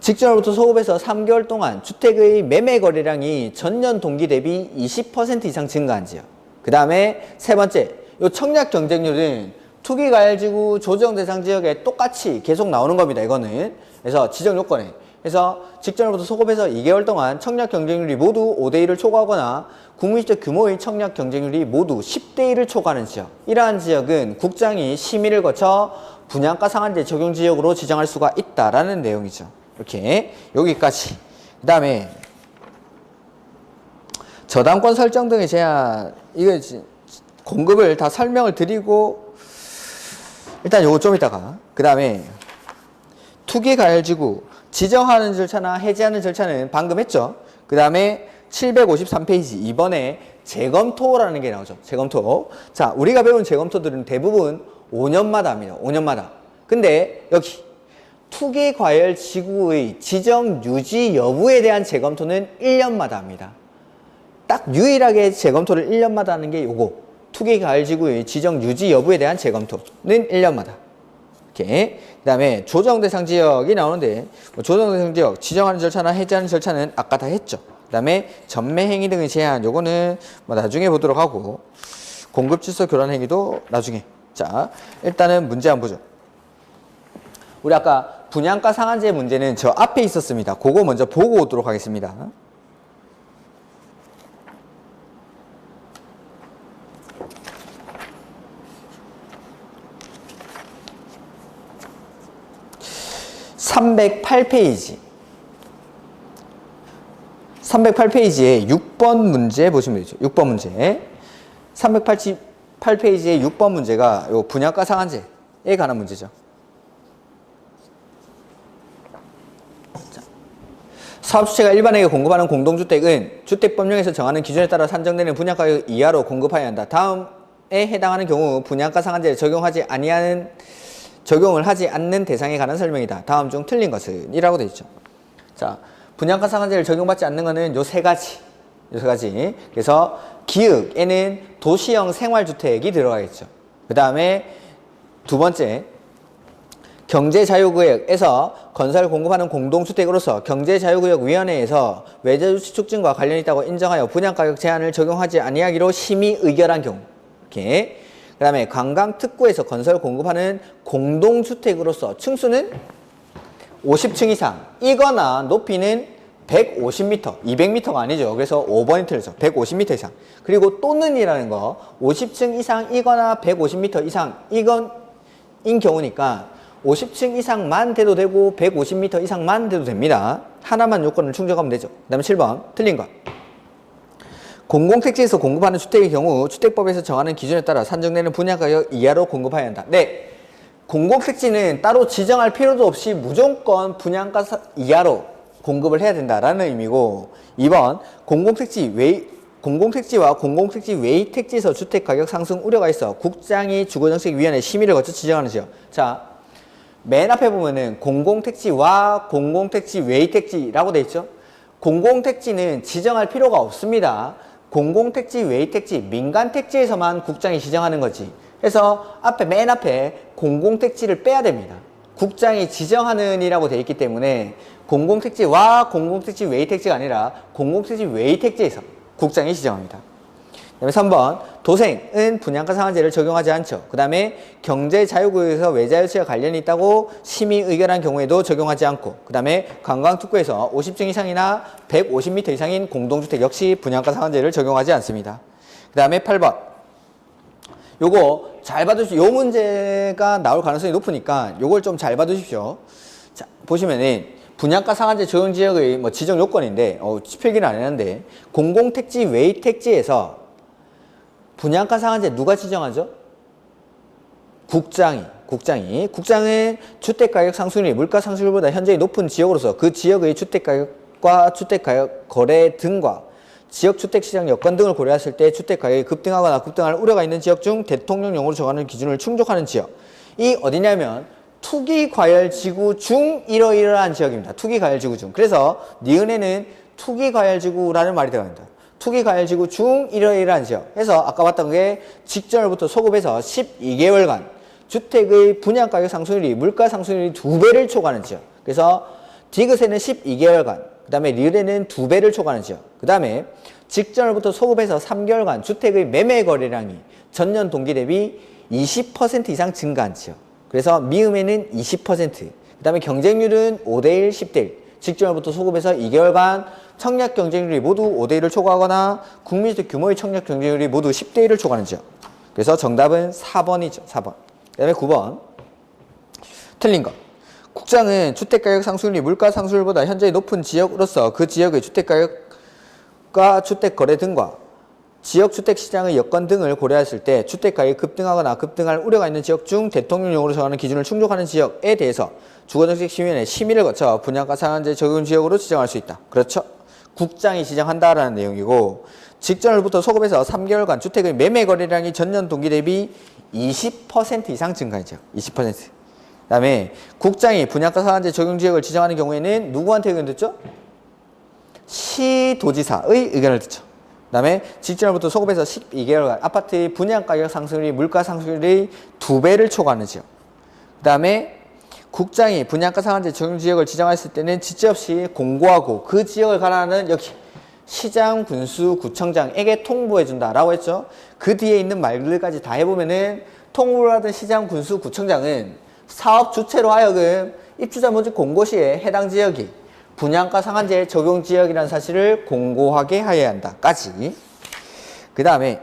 직전으로부터 소급해서 3개월 동안 주택의 매매 거래량이 전년 동기 대비 20% 이상 증가한 지역. 그 다음에 세 번째, 요 청약 경쟁률은 투기과열지구 조정 대상 지역에 똑같이 계속 나오는 겁니다. 이거는. 그래서 지정 요건에. 그래서 직전으로부터 소급해서 2개월 동안 청약 경쟁률이 모두 5대1을 초과하거나 국민주택 규모의 청약 경쟁률이 모두 10대1을 초과하는 지역. 이러한 지역은 국장이 심의를 거쳐 분양가 상한제 적용 지역으로 지정할 수가 있다라는 내용이죠. 이렇게 여기까지. 그 다음에 저당권 설정 등의 제한, 이거 공급을 다 설명을 드리고 일단 요거 좀 이따가. 그 다음에 투기과열지구 지정하는 절차나 해제하는 절차는 방금 했죠. 그 다음에 753페이지 이번에 재검토라는 게 나오죠. 재검토. 자, 우리가 배운 재검토들은 대부분 5년마다 합니다. 5년마다. 근데 여기 투기과열지구의 지정 유지 여부에 대한 재검토는 1년마다 합니다. 딱 유일하게 재검토를 1년마다 하는 게 요거. 투기과열지구의 지정 유지 여부에 대한 재검토는 1년마다. 이렇게. 그 다음에 조정대상 지역이 나오는데, 조정대상 지역 지정하는 절차나 해제하는 절차는 아까 다 했죠. 그 다음에 전매행위 등의 제한, 요거는 뭐 나중에 보도록 하고, 공급질서 교란 행위도 나중에. 자, 일단은 문제 한번 보죠. 우리 아까 분양가 상한제 문제는 저 앞에 있었습니다. 그거 먼저 보고 오도록 하겠습니다. (308페이지) 308페이지에 6번 문제 보시면 되죠. 6번 문제. 388페이지에 6번 문제가 요 분양가 상한제에 관한 문제죠. 사업주체가 일반에게 공급하는 공동주택은 주택법령에서 정하는 기준에 따라 산정되는 분양가격 이하로 공급하여야 한다. 다음에 해당하는 경우 분양가 상한제를 적용을 하지 않는 대상에 관한 설명이다. 다음 중 틀린 것은? 이라고 되어 있죠. 자, 분양가 상한제를 적용받지 않는 것은 요 세 가지. 그래서 기읍에는 도시형 생활주택이 들어가겠죠. 그 다음에 두 번째, 경제자유구역에서 건설 공급하는 공동주택으로서 경제자유구역위원회에서 외재주치 촉진과 관련이 있다고 인정하여 분양가격 제한을 적용하지 아니하기로 심의 의결한 경우. 이렇게. 그 다음에 관광특구에서 건설 공급하는 공동주택으로서 층수는 50층 이상 이거나 높이는 150m, 200m가 아니죠. 그래서 5번이 틀려서 150m 이상. 그리고 또는 이라는 거 50층 이상이거나 150m 이상 이건인 경우니까 50층 이상만 돼도 되고 150m 이상만 돼도 됩니다. 하나만 요건을 충족하면 되죠. 그 다음에 7번 틀린 거. 공공택지에서 공급하는 주택의 경우 주택법에서 정하는 기준에 따라 산정되는 분양가격 이하로 공급해야 한다. 네, 공공택지는 따로 지정할 필요도 없이 무조건 분양가 이하로 공급을 해야 된다라는 의미고, 2번 공공택지와 공공택지 외의 택지에서 주택가격 상승 우려가 있어 국장이 주거정책위원회 심의를 거쳐 지정하는 지역. 자, 맨 앞에 보면은 공공택지와 공공택지 외의 택지라고 돼 있죠. 공공택지는 지정할 필요가 없습니다. 공공택지 외의 택지, 민간택지에서만 국장이 지정하는 거지. 그래서 맨 앞에 공공택지를 빼야 됩니다. 국장이 지정하는 이라고 돼 있기 때문에 공공택지와 공공택지 외의 택지가 아니라 공공택지 외의 택지에서 국장이 지정합니다. 그 다음에 3번 도생은 분양가 상한제를 적용하지 않죠. 그 다음에 경제자유구역에서 외자유치와 관련이 있다고 심의 의결한 경우에도 적용하지 않고, 그 다음에 관광특구에서 50층 이상이나 150m 이상인 공동주택 역시 분양가 상한제를 적용하지 않습니다. 그 다음에 8번 요거 잘 봐두십시오. 요 문제가 나올 가능성이 높으니까 요걸 좀 잘 봐두십시오. 자, 보시면은 분양가 상한제 적용 지역의 뭐 지정 요건인데 필기는 안 했는데, 공공택지 외의 택지에서 분양가 상한제 누가 지정하죠? 국장은 주택가격 상승률이 물가 상승률보다 현저히 높은 지역으로서 그 지역의 주택가격과 주택가격 거래 등과 지역 주택시장 여건 등을 고려했을 때 주택가격이 급등하거나 급등할 우려가 있는 지역 중 대통령령으로 정하는 기준을 충족하는 지역. 이 어디냐면 투기과열지구 중 이러이러한 지역입니다. 투기과열지구 중. 그래서 니은에는 투기과열지구라는 말이 들어갑니다. 투기과열지구 중 이러이러한 지역. 해서 아까 봤던 게 직전부터 소급해서 12개월간 주택의 분양가격 상승률이 물가 상승률이 2배를 초과하는 지역. 그래서 디귿에는 12개월간, 그 다음에 리을에는 2배를 초과하는 지역. 그 다음에 직전부터 소급해서 3개월간 주택의 매매 거래량이 전년 동기 대비 20% 이상 증가한 지역. 그래서 미음에는 20%, 그 다음에 경쟁률은 5대1, 10대1. 직전부터 소급해서 2개월간 청약 경쟁률이 모두 5대1을 초과하거나 국민주택 규모의 청약 경쟁률이 모두 10대1을 초과하는 지역. 그래서 정답은 4번이죠. 4번. 그 다음에 9번. 틀린 것. 국장은 주택가격 상승률이 물가 상승률보다 현저히 높은 지역으로서 그 지역의 주택가격과 주택거래 등과 지역 주택시장의 여건 등을 고려했을 때 주택가격이 급등하거나 급등할 우려가 있는 지역 중 대통령령으로 정하는 기준을 충족하는 지역에 대해서 주거정책심의위원회 심의를 거쳐 분양가 상한제 적용 지역으로 지정할 수 있다. 그렇죠? 국장이 지정한다라는 내용이고, 직전부터 소급해서 3개월간 주택의 매매 거래량이 전년 동기 대비 20% 이상 증가한 지역. 20%. 그 다음에 국장이 분양가 상한제 적용 지역을 지정하는 경우에는 누구한테 의견을 듣죠? 시도지사의 의견을 듣죠. 그 다음에 직전부터 소급해서 12개월간 아파트의 분양가격 상승률이 물가 상승률이 2배를 초과하는 지역. 그 다음에 국장이 분양가 상한제 적용 지역을 지정했을 때는 지체 없이 공고하고 그 지역을 가라는 역시 시장, 군수, 구청장에게 통보해준다라고 했죠. 그 뒤에 있는 말들까지 다 해보면은 통보를 하던 시장, 군수, 구청장은 사업 주체로 하여금 입주자 모집 공고 시에 해당 지역이 분양가 상한제 적용 지역이라는 사실을 공고하게 하여야 한다까지. 그 다음에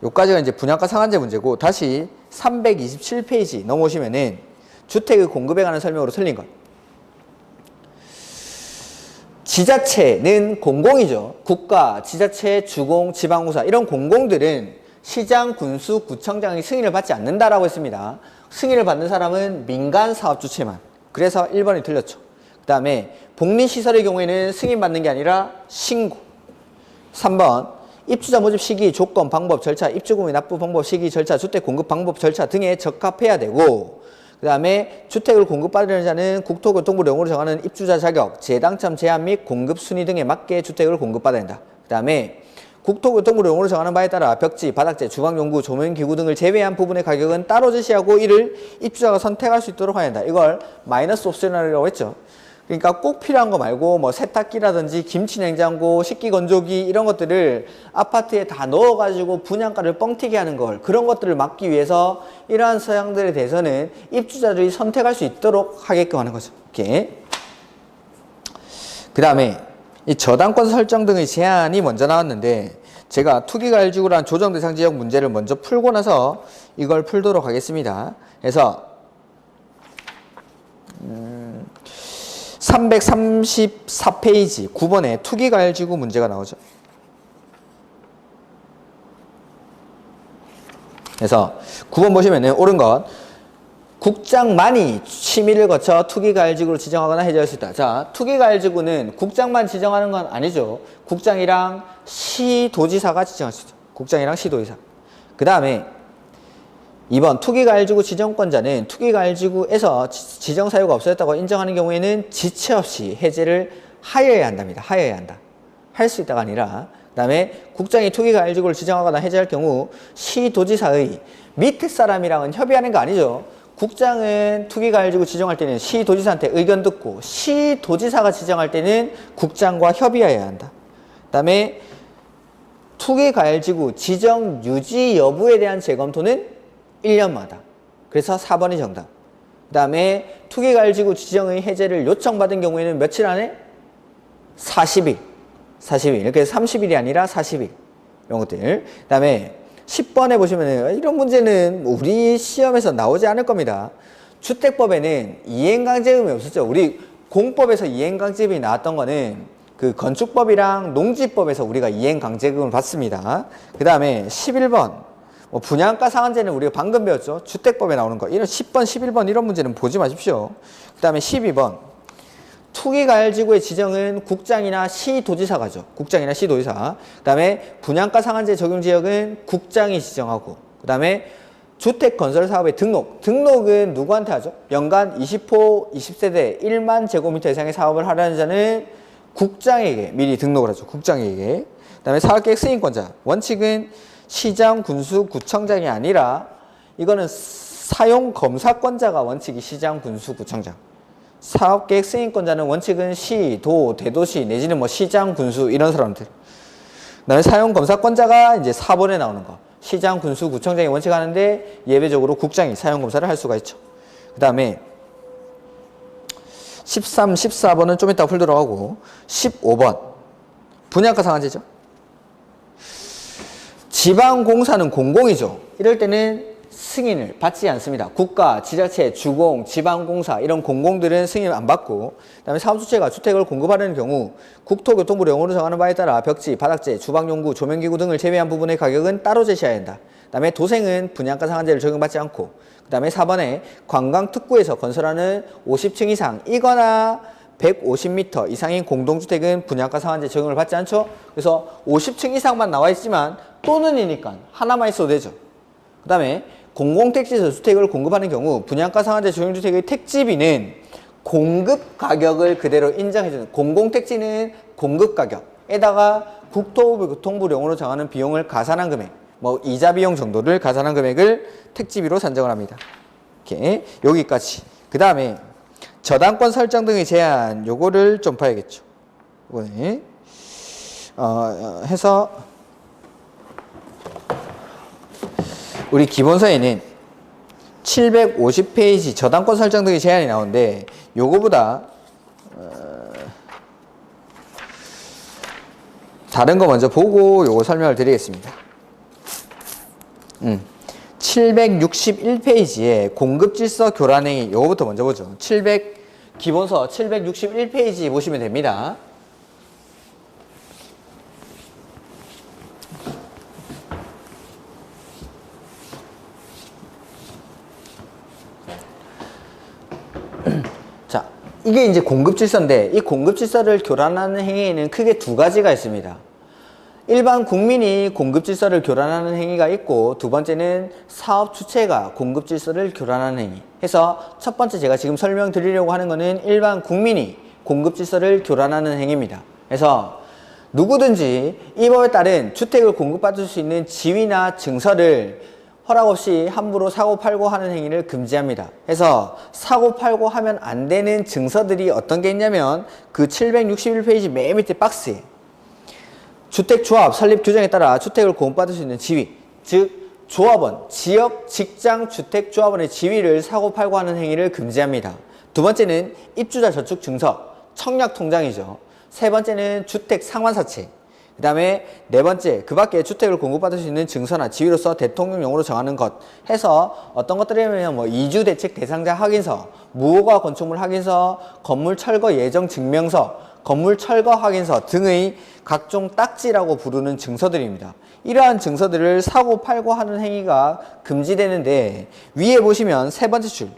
여기까지가 이제 분양가 상한제 문제고, 다시 327페이지 넘어오시면은 주택의 공급에 관한 설명으로 틀린 것. 지자체는 공공이죠. 국가, 지자체, 주공, 지방공사 이런 공공들은 시장, 군수, 구청장의 승인을 받지 않는다라고 했습니다. 승인을 받는 사람은 민간 사업주체만. 그래서 1번이 틀렸죠. 그 다음에 복리시설의 경우에는 승인받는 게 아니라 신고. 3번 입주자 모집 시기, 조건, 방법, 절차, 입주금의 납부 방법, 시기, 절차, 주택 공급 방법, 절차 등에 적합해야 되고, 그 다음에 주택을 공급받으려는 자는 국토교통부 령으로 정하는 입주자 자격, 재당첨 제한 및 공급 순위 등에 맞게 주택을 공급받아야 된다. 그 다음에 국토교통부 령으로 정하는 바에 따라 벽지, 바닥재, 주방용구, 조명기구 등을 제외한 부분의 가격은 따로 제시하고 이를 입주자가 선택할 수 있도록 해야 한다. 이걸 마이너스 옵셔널이라고 했죠. 그러니까 꼭 필요한 거 말고 뭐 세탁기라든지 김치냉장고, 식기건조기 이런 것들을 아파트에 다 넣어가지고 분양가를 뻥튀기 하는 걸, 그런 것들을 막기 위해서 이러한 사항들에 대해서는 입주자들이 선택할 수 있도록 하게끔 하는 거죠. 이렇게. 그 다음에 이 저당권 설정 등의 제한이 먼저 나왔는데, 제가 투기가열지구란 조정대상 지역 문제를 먼저 풀고 나서 이걸 풀도록 하겠습니다. 그래서 334페이지 9번에 투기가열지구 문제가 나오죠. 그래서 9번 보시면은 옳은 것, 국장만이 심의를 거쳐 투기가열지구로 지정하거나 해제할 수 있다. 자, 투기가열지구는 국장만 지정하는 건 아니죠. 국장이랑 시도지사가 지정할 수 있죠. 국장이랑 시도지사. 그 다음에 2번 투기가일지구 지정권자는 투기가일지구에서 지정사유가 없어졌다고 인정하는 경우에는 지체 없이 해제를 하여야 한답니다. 하여야 한다. 할 수 있다가 아니라. 그 다음에 국장이 투기가일지구를 지정하거나 해제할 경우 시도지사의 밑에 사람이랑은 협의하는 거 아니죠. 국장은 투기가일지구 지정할 때는 시도지사한테 의견 듣고 시도지사가 지정할 때는 국장과 협의해야 한다. 그 다음에 투기가일지구 지정 유지 여부에 대한 재검토는 1년마다. 그래서 4번이 정답. 그 다음에 투기가일지구 지정의 해제를 요청받은 경우에는 며칠 안에? 40일. 40일. 이렇게 30일이 아니라 40일. 이런 것들. 그 다음에 10번에 보시면 이런 문제는 우리 시험에서 나오지 않을 겁니다. 주택법에는 이행강제금이 없었죠. 우리 공법에서 이행강제금이 나왔던 거는 그 건축법이랑 농지법에서 우리가 이행강제금을 받습니다. 그 다음에 11번 분양가 상한제는 우리가 방금 배웠죠. 주택법에 나오는 거. 이런 10번, 11번 이런 문제는 보지 마십시오. 그 다음에 12번 투기가일지구의 지정은 국장이나 시도지사가 하죠. 국장이나 시도지사. 그 다음에 분양가 상한제 적용 지역은 국장이 지정하고, 그 다음에 주택건설사업의 등록은 누구한테 하죠? 연간 20호 20세대 1만 제곱미터 이상의 사업을 하려는 자는 국장에게 미리 등록을 하죠. 국장에게. 그 다음에 사업계획 승인권자. 원칙은 시장, 군수, 구청장이 아니라 이거는 사용검사권자가 원칙이 시장, 군수, 구청장. 사업계획 승인권자는 원칙은 시, 도, 대도시 내지는 뭐 시장, 군수 이런 사람들. 그다음에 사용검사권자가 이제 4번에 나오는 거. 시장, 군수, 구청장이 원칙하는데 예외적으로 국장이 사용검사를 할 수가 있죠. 그 다음에 13, 14번은 좀 이따 풀도록 하고 15번 분양가 상한제죠. 지방공사는 공공이죠. 이럴 때는 승인을 받지 않습니다. 국가, 지자체, 주공, 지방공사 이런 공공들은 승인 안 받고, 그다음에 사업주체가 주택을 공급하려는 경우 국토교통부 영어로 정하는 바에 따라 벽지, 바닥재, 주방용구, 조명기구 등을 제외한 부분의 가격은 따로 제시해야 한다. 그다음에 도생은 분양가 상한제를 적용받지 않고, 그다음에 4번에 관광특구에서 건설하는 50층 이상이거나 150m 이상인 공동주택은 분양가 상한제 적용을 받지 않죠. 그래서 50층 이상만 나와 있지만 또는이니까 하나만 있어도 되죠. 그 다음에 공공택지에서 주택을 공급하는 경우 분양가 상한제 적용주택의 택지비는 공급 가격을 그대로 인정해주는, 공공택지는 공급 가격에다가 국토교통부 용어로 정하는 비용을 가산한 금액, 뭐 이자 비용 정도를 가산한 금액을 택지비로 산정을 합니다. 이렇게 여기까지. 그 다음에 저당권 설정 등의 제한, 요거를 좀 봐야겠죠. 이번에 해서 우리 기본서에는 750페이지 저당권 설정 등의 제한이 나오는데 요거보다 다른 거 먼저 보고 요거 설명을 드리겠습니다. 761페이지에 공급질서 교란행위 요거부터 먼저 보죠. 기본서 761페이지 보시면 됩니다. 자, 이게 이제 공급질서인데 이 공급질서를 교란하는 행위에는 크게 두 가지가 있습니다. 일반 국민이 공급질서를 교란하는 행위가 있고, 두 번째는 사업 주체가 공급질서를 교란하는 행위 해서, 첫 번째 제가 지금 설명드리려고 하는 거는 일반 국민이 공급질서를 교란하는 행위입니다. 그래서 누구든지 이 법에 따른 주택을 공급받을 수 있는 지위나 증서를 허락 없이 함부로 사고 팔고 하는 행위를 금지합니다. 해서 사고 팔고 하면 안 되는 증서들이 어떤 게 있냐면 그 761페이지 맨 밑에 박스에 주택조합 설립 규정에 따라 주택을 공급받을 수 있는 지위, 즉 조합원, 지역 직장 주택조합원의 지위를 사고 팔고 하는 행위를 금지합니다. 두 번째는 입주자 저축 증서, 청약 통장이죠. 세 번째는 주택 상환사채. 그 다음에 네 번째, 그 밖에 주택을 공급받을 수 있는 증서나 지위로서 대통령령으로 정하는 것 해서 어떤 것들이냐면 뭐 이주대책 대상자 확인서, 무허가 건축물 확인서, 건물 철거 예정 증명서, 건물 철거 확인서 등의 각종 딱지라고 부르는 증서들입니다. 이러한 증서들을 사고 팔고 하는 행위가 금지되는데, 위에 보시면 세 번째 줄,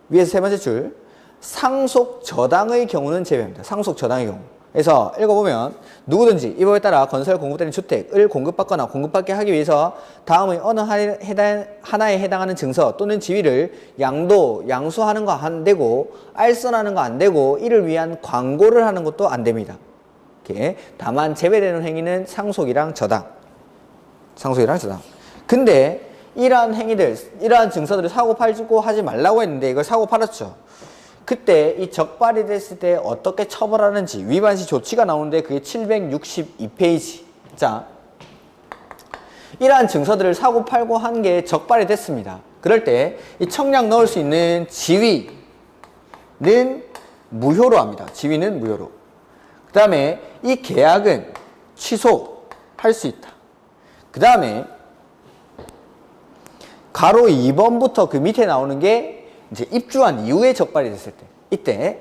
위에서 세 번째 줄, 상속 저당의 경우는 제외합니다. 상속 저당의 경우. 그래서 읽어보면 누구든지 이 법에 따라 건설 공급되는 주택을 공급받거나 공급받게 하기 위해서 다음의 어느 하나에 해당하는 증서 또는 지위를 양수하는 거 안 되고 알선하는 거 안 되고 이를 위한 광고를 하는 것도 안 됩니다. 이렇게. 다만 제외되는 행위는 상속이랑 저당. 근데 이러한 행위들, 이러한 증서들을 사고 팔고 하지 말라고 했는데 이걸 사고 팔았죠. 그때 이 적발이 됐을 때 어떻게 처벌하는지 위반 시 조치가 나오는데 그게 762페이지. 자, 이러한 증서들을 사고 팔고 한 게 적발이 됐습니다. 그럴 때 이 청약 넣을 수 있는 지위는 무효로 합니다. 지위는 무효로. 그 다음에 이 계약은 취소할 수 있다. 그 다음에 가로 2번부터 그 밑에 나오는 게 이제 입주한 이후에 적발이 됐을 때, 이때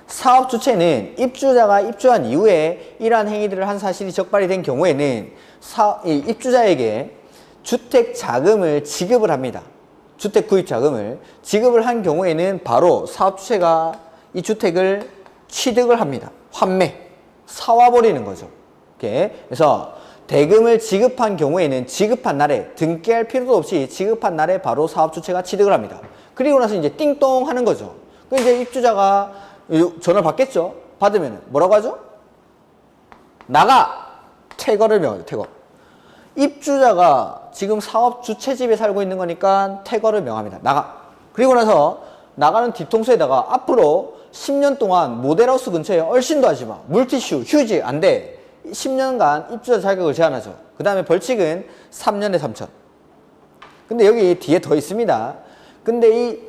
사업 주체는 입주자가 입주한 이후에 이러한 행위들을 한 사실이 적발이 된 경우에는 이 입주자에게 주택 자금을 지급을 합니다. 주택 구입 자금을 지급을 한 경우에는 바로 사업 주체가 이 주택을 취득을 합니다. 환매, 사와버리는 거죠. 이렇게. 그래서 대금을 지급한 경우에는 지급한 날에 등기할 필요도 없이 지급한 날에 바로 사업 주체가 취득을 합니다. 그리고 나서 이제 띵동 하는 거죠. 그 이제 입주자가 전화를 받겠죠. 받으면 뭐라고 하죠? 나가! 퇴거를 명하죠. 퇴거. 입주자가 지금 사업 주체 집에 살고 있는 거니까 퇴거를 명합니다. 나가. 그리고 나서 나가는 뒤통수에다가 앞으로 10년 동안 모델하우스 근처에 얼씬도 하지 마. 물티슈, 휴지 안 돼. 10년간 입주자 자격을 제한하죠. 그 다음에 벌칙은 3년에 3천. 근데 여기 뒤에 더 있습니다. 근데 이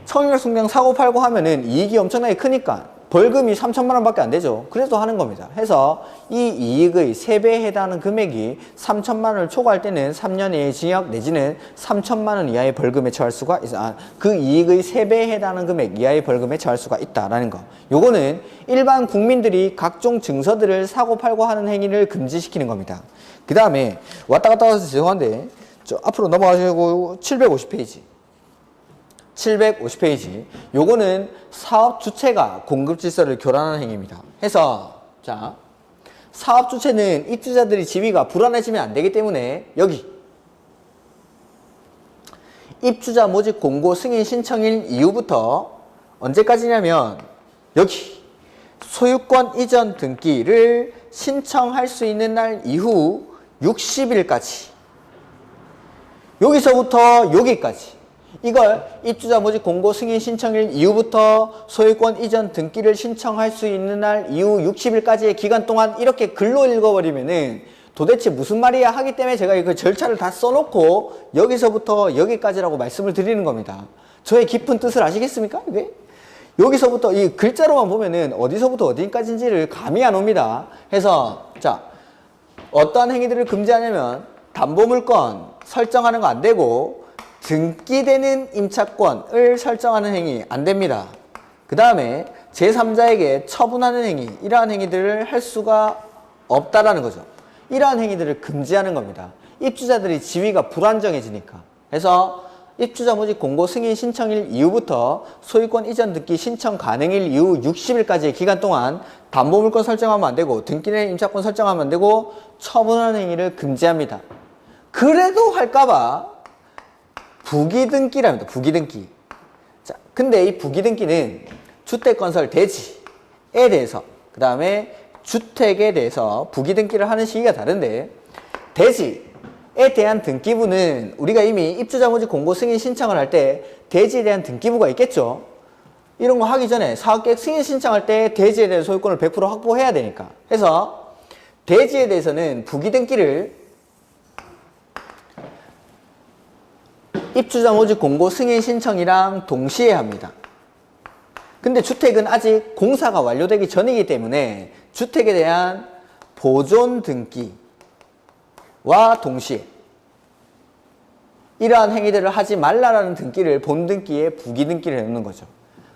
청약승명 사고 팔고 하면은 이익이 엄청나게 크니까 벌금이 3천만 원밖에 안 되죠. 그래서 하는 겁니다. 해서 이 이익의 3배에 해당하는 금액이 3천만 원을 초과할 때는 3년의 징역 내지는 3천만 원 이하의 벌금에 처할 수가 있어. 그 이익의 3배에 해당하는 금액 이하의 벌금에 처할 수가 있다라는 거. 요거는 일반 국민들이 각종 증서들을 사고 팔고 하는 행위를 금지시키는 겁니다. 그 다음에 왔다 갔다 해서 죄송한데 저 앞으로 넘어가시고 750페이지. 750페이지. 요거는 사업 주체가 공급 질서를 교란하는 행위입니다. 해서 자, 사업 주체는 입주자들이 지위가 불안해지면 안 되기 때문에 여기 입주자 모집 공고 승인 신청일 이후부터 언제까지냐면 여기 소유권 이전 등기를 신청할 수 있는 날 이후 60일까지 여기서부터 여기까지 이걸 입주자 모집 공고 승인 신청일 이후부터 소유권 이전 등기를 신청할 수 있는 날 이후 60일까지의 기간 동안 이렇게 글로 읽어버리면은 도대체 무슨 말이야 하기 때문에 제가 그 절차를 다 써놓고 여기서부터 여기까지라고 말씀을 드리는 겁니다. 저의 깊은 뜻을 아시겠습니까? 이게? 여기서부터 이 글자로만 보면은 어디서부터 어디까지인지를 감이 안 옵니다. 해서 자, 어떠한 행위들을 금지하냐면 담보물건 설정하는 거 안 되고 등기되는 임차권을 설정하는 행위 안 됩니다. 그 다음에 제3자에게 처분하는 행위, 이러한 행위들을 할 수가 없다라는 거죠. 이러한 행위들을 금지하는 겁니다. 입주자들이 지위가 불안정해지니까. 그래서 입주자 모집 공고 승인 신청일 이후부터 소유권 이전 등기 신청 가능일 이후 60일까지의 기간 동안 담보물건 설정하면 안 되고 등기된 임차권 설정하면 안 되고 처분하는 행위를 금지합니다. 그래도 할까봐 부기등기랍니다. 부기등기. 자, 근데 이 부기등기는 주택건설 대지에 대해서, 그 다음에 주택에 대해서 부기등기를 하는 시기가 다른데, 대지에 대한 등기부는 우리가 이미 입주자 모집 공고 승인 신청을 할 때 대지에 대한 등기부가 있겠죠. 이런 거 하기 전에 사업계획 승인 신청할 때 대지에 대한 소유권을 100% 확보해야 되니까. 그래서 대지에 대해서는 부기등기를 입주자 모집 공고 승인 신청이랑 동시에 합니다. 근데 주택은 아직 공사가 완료되기 전이기 때문에 주택에 대한 보존 등기와 동시에 이러한 행위들을 하지 말라라는 등기를 본등기에 부기등기를 해놓는 거죠.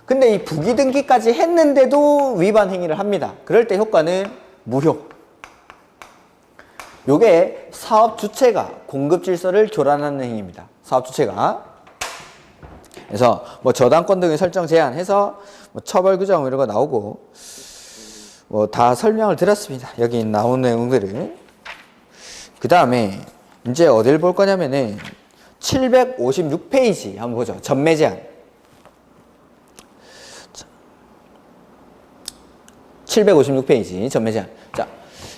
근데 이 부기등기까지 했는데도 위반 행위를 합니다. 그럴 때 효과는 무효. 요게 사업 주체가 공급 질서를 교란하는 행위입니다. 사업 주체가. 그래서 뭐 저당권 등의 설정 제한해서 뭐 처벌 규정 이런 거 나오고 뭐 다 설명을 드렸습니다. 여기 나온 내용들을. 그 다음에 이제 어딜 볼 거냐면은 756페이지 한번 보죠. 전매 제한. 756페이지 전매 제한. 자,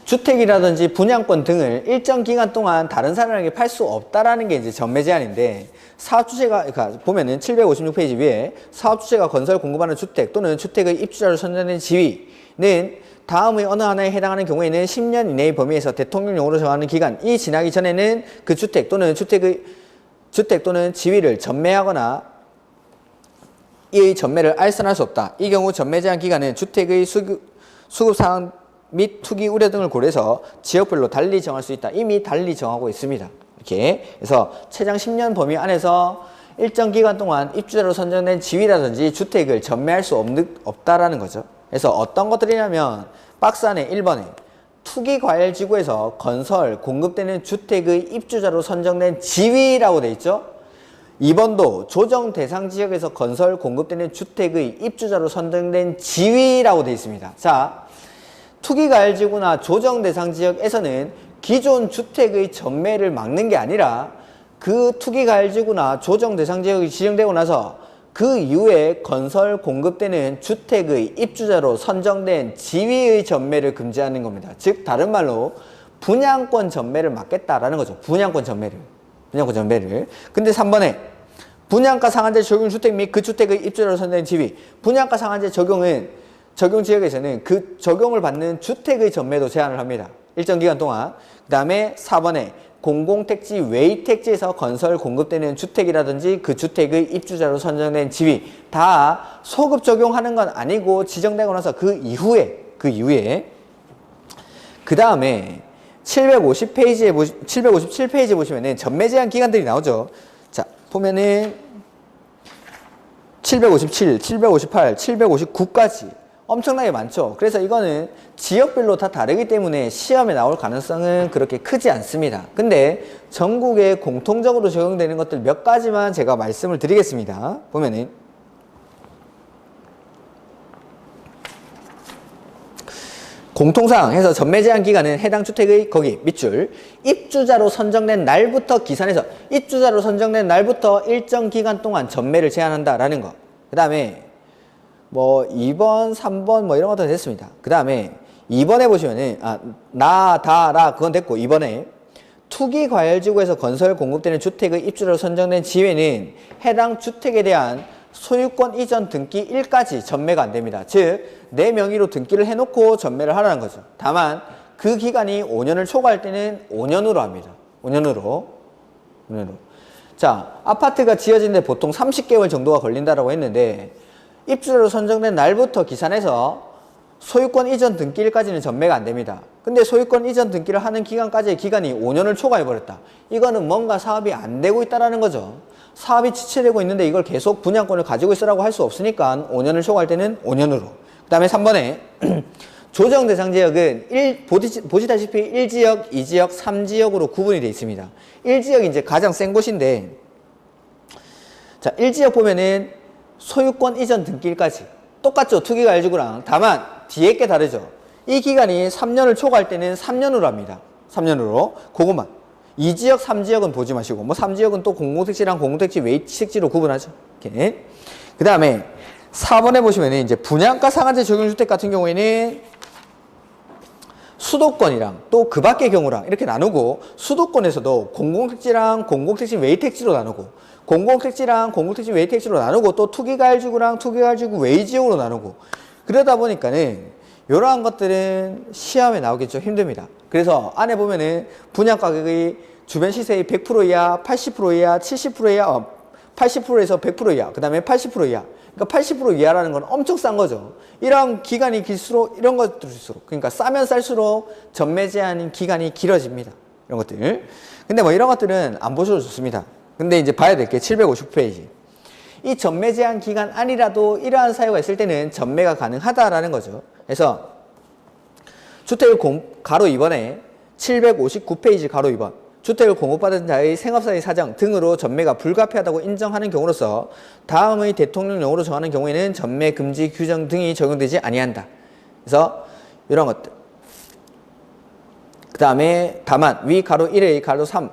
주택이라든지 분양권 등을 일정 기간 동안 다른 사람에게 팔 수 없다라는 게 이제 전매 제한인데, 사업주체가, 그러니까 보면은 756페이지 위에 사업주체가 건설 공급하는 주택 또는 주택의 입주자로 선정된 지위는 다음의 어느 하나에 해당하는 경우에는 10년 이내의 범위에서 대통령령으로 정하는 기간이 지나기 전에는 그 주택 또는 지위를 전매하거나 이의 전매를 알선할 수 없다. 이 경우 전매 제한 기간은 주택의 수급 상황 및 투기 우려 등을 고려해서 지역별로 달리 정할 수 있다. 이미 달리 정하고 있습니다. 이렇게. 그래서 최장 10년 범위 안에서 일정 기간 동안 입주자로 선정된 지위라든지 주택을 전매할 수 없다라는 거죠. 그래서 어떤 것들이냐면 박스 안에 1번에 투기과열지구에서 건설, 공급되는 주택의 입주자로 선정된 지위라고 돼 있죠. 2번도 조정 대상 지역에서 건설, 공급되는 주택의 입주자로 선정된 지위라고 돼 있습니다. 자, 투기과열지구나 조정 대상 지역에서는 기존 주택의 전매를 막는 게 아니라 그 투기과열지구나 조정 대상 지역이 지정되고 나서 그 이후에 건설, 공급되는 주택의 입주자로 선정된 지위의 전매를 금지하는 겁니다. 즉 다른 말로 분양권 전매를 막겠다라는 거죠. 분양권 전매를. 근데 3번에 분양가 상한제 적용 주택 및 그 주택의 입주자로 선정된 지위. 분양가 상한제 적용 지역에서는 그 적용을 받는 주택의 전매도 제한을 합니다. 일정 기간 동안. 그 다음에 4번에 공공택지 외의 택지에서 건설 공급되는 주택이라든지 그 주택의 입주자로 선정된 지위 다 소급 적용하는 건 아니고 지정되고 나서 그 이후에 그 다음에 757페이지에 보시면은 전매 제한 기간들이 나오죠. 자, 보면은 757, 758, 759까지 엄청나게 많죠. 그래서 이거는 지역별로 다 다르기 때문에 시험에 나올 가능성은 그렇게 크지 않습니다. 근데 전국에 공통적으로 적용되는 것들 몇 가지만 제가 말씀을 드리겠습니다. 보면은 공통사항 해서 전매 제한 기간은 해당 주택의 거기 밑줄 입주자로 선정된 날부터 기산해서 입주자로 선정된 날부터 일정 기간 동안 전매를 제한한다라는 거. 그 다음에 뭐 2번, 3번 뭐 이런 것도 됐습니다. 그 다음에 2번에 보시면은 그건 됐고 2번에 투기과열지구에서 건설 공급되는 주택의 입주자로 선정된 지위는 해당 주택에 대한 소유권 이전 등기 1까지 전매가 안 됩니다. 즉 내 명의로 등기를 해놓고 전매를 하라는 거죠. 다만 그 기간이 5년을 초과할 때는 5년으로 합니다. 5년으로. 자, 아파트가 지어지는데 보통 30개월 정도가 걸린다라고 했는데 입주자로 선정된 날부터 기산해서 소유권 이전 등기일까지는 전매가 안 됩니다. 근데 소유권 이전 등기를 하는 기간까지의 기간이 5년을 초과해버렸다. 이거는 뭔가 사업이 안 되고 있다는 거죠. 사업이 지체되고 있는데 이걸 계속 분양권을 가지고 있으라고 할 수 없으니까 5년을 초과할 때는 5년으로. 그 다음에 3번에 조정 대상 지역은 보시다시피 1지역, 2지역, 3지역으로 구분이 되어 있습니다. 1지역이 이제 가장 센 곳인데, 자, 1지역 보면은 소유권 이전 등기일까지 똑같죠. 투기과열지구랑. 다만 뒤에 게 다르죠. 이 기간이 3년을 초과할 때는 3년으로 합니다. 3년으로. 그것만. 2지역, 3지역은 보지 마시고 뭐 3지역은 또 공공택지랑 공공택지 외의 택지로 구분하죠. 이렇게. 그 다음에 4번에 보시면 이제 분양가 상한제 적용주택 같은 경우에는 수도권이랑 또 그 밖의 경우랑 이렇게 나누고, 수도권에서도 공공택지랑 공공택지 외의 택지로 나누고, 공공택지랑 공공택지 외의 택지로 나누고, 또 투기과열지구랑 투기과열지구 외의 지역으로 나누고, 그러다 보니까는 이러한 것들은 시험에 나오기 좀 힘듭니다. 그래서 안에 보면은 분양가격이 주변 시세의 100% 이하, 80% 이하, 70% 이하, 80%에서 100% 이하, 그 다음에 80% 이하. 그러니까 80% 이하라는 건 엄청 싼 거죠. 이런 기간이 길수록 이런 것들일수록, 그러니까 싸면 쌀수록 전매 제한 기간이 길어집니다. 이런 것들. 근데 뭐 이런 것들은 안 보셔도 좋습니다. 근데 이제 봐야 될 게 759페이지. 이 전매 제한 기간 안이라도 이러한 사유가 있을 때는 전매가 가능하다라는 거죠. 그래서 주택을 가로 2번에 759페이지 가로 2번. 주택을 공급받은 자의 생업사의 사정 등으로 전매가 불가피하다고 인정하는 경우로서 다음의 대통령령으로 정하는 경우에는 전매 금지 규정 등이 적용되지 아니한다. 그래서 이런 것들. 그 다음에 다만 위 가로 1의 가로 3,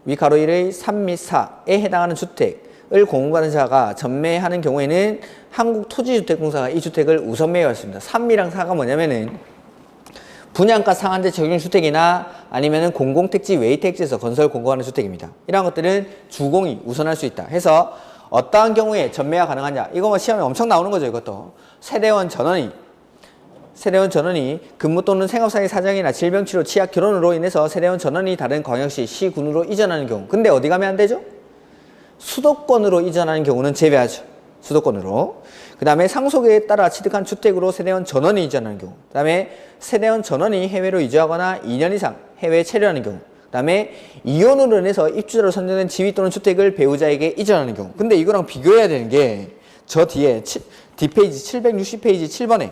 위 가로 1의 3 및 4에 해당하는 주택을 공급하는 자가 전매하는 경우에는 한국토지주택공사가 이 주택을 우선 매입했습니다. 3이랑 4가 뭐냐면은 분양가 상한제 적용 주택이나 아니면은 공공택지 외의택지에서 건설 공급하는 주택입니다. 이러한 것들은 주공이 우선할 수 있다 해서 어떠한 경우에 전매가 가능하냐, 이거 뭐 시험에 엄청 나오는 거죠. 이것도 세대원 전원이 근무 또는 생업상의 사정이나 질병, 치료, 취약, 결혼으로 인해서 세대원 전원이 다른 광역시, 시군으로 이전하는 경우. 근데 어디 가면 안 되죠? 수도권으로 이전하는 경우는 제외하죠. 수도권으로. 그 다음에 상속에 따라 취득한 주택으로 세대원 전원이 이전하는 경우. 그 다음에 세대원 전원이 해외로 이주하거나 2년 이상 해외에 체류하는 경우. 그 다음에 이혼으로 인해서 입주자로 선정된 지위 또는 주택을 배우자에게 이전하는 경우. 근데 이거랑 비교해야 되는 게 저 뒤에 뒷페이지 760페이지 7번에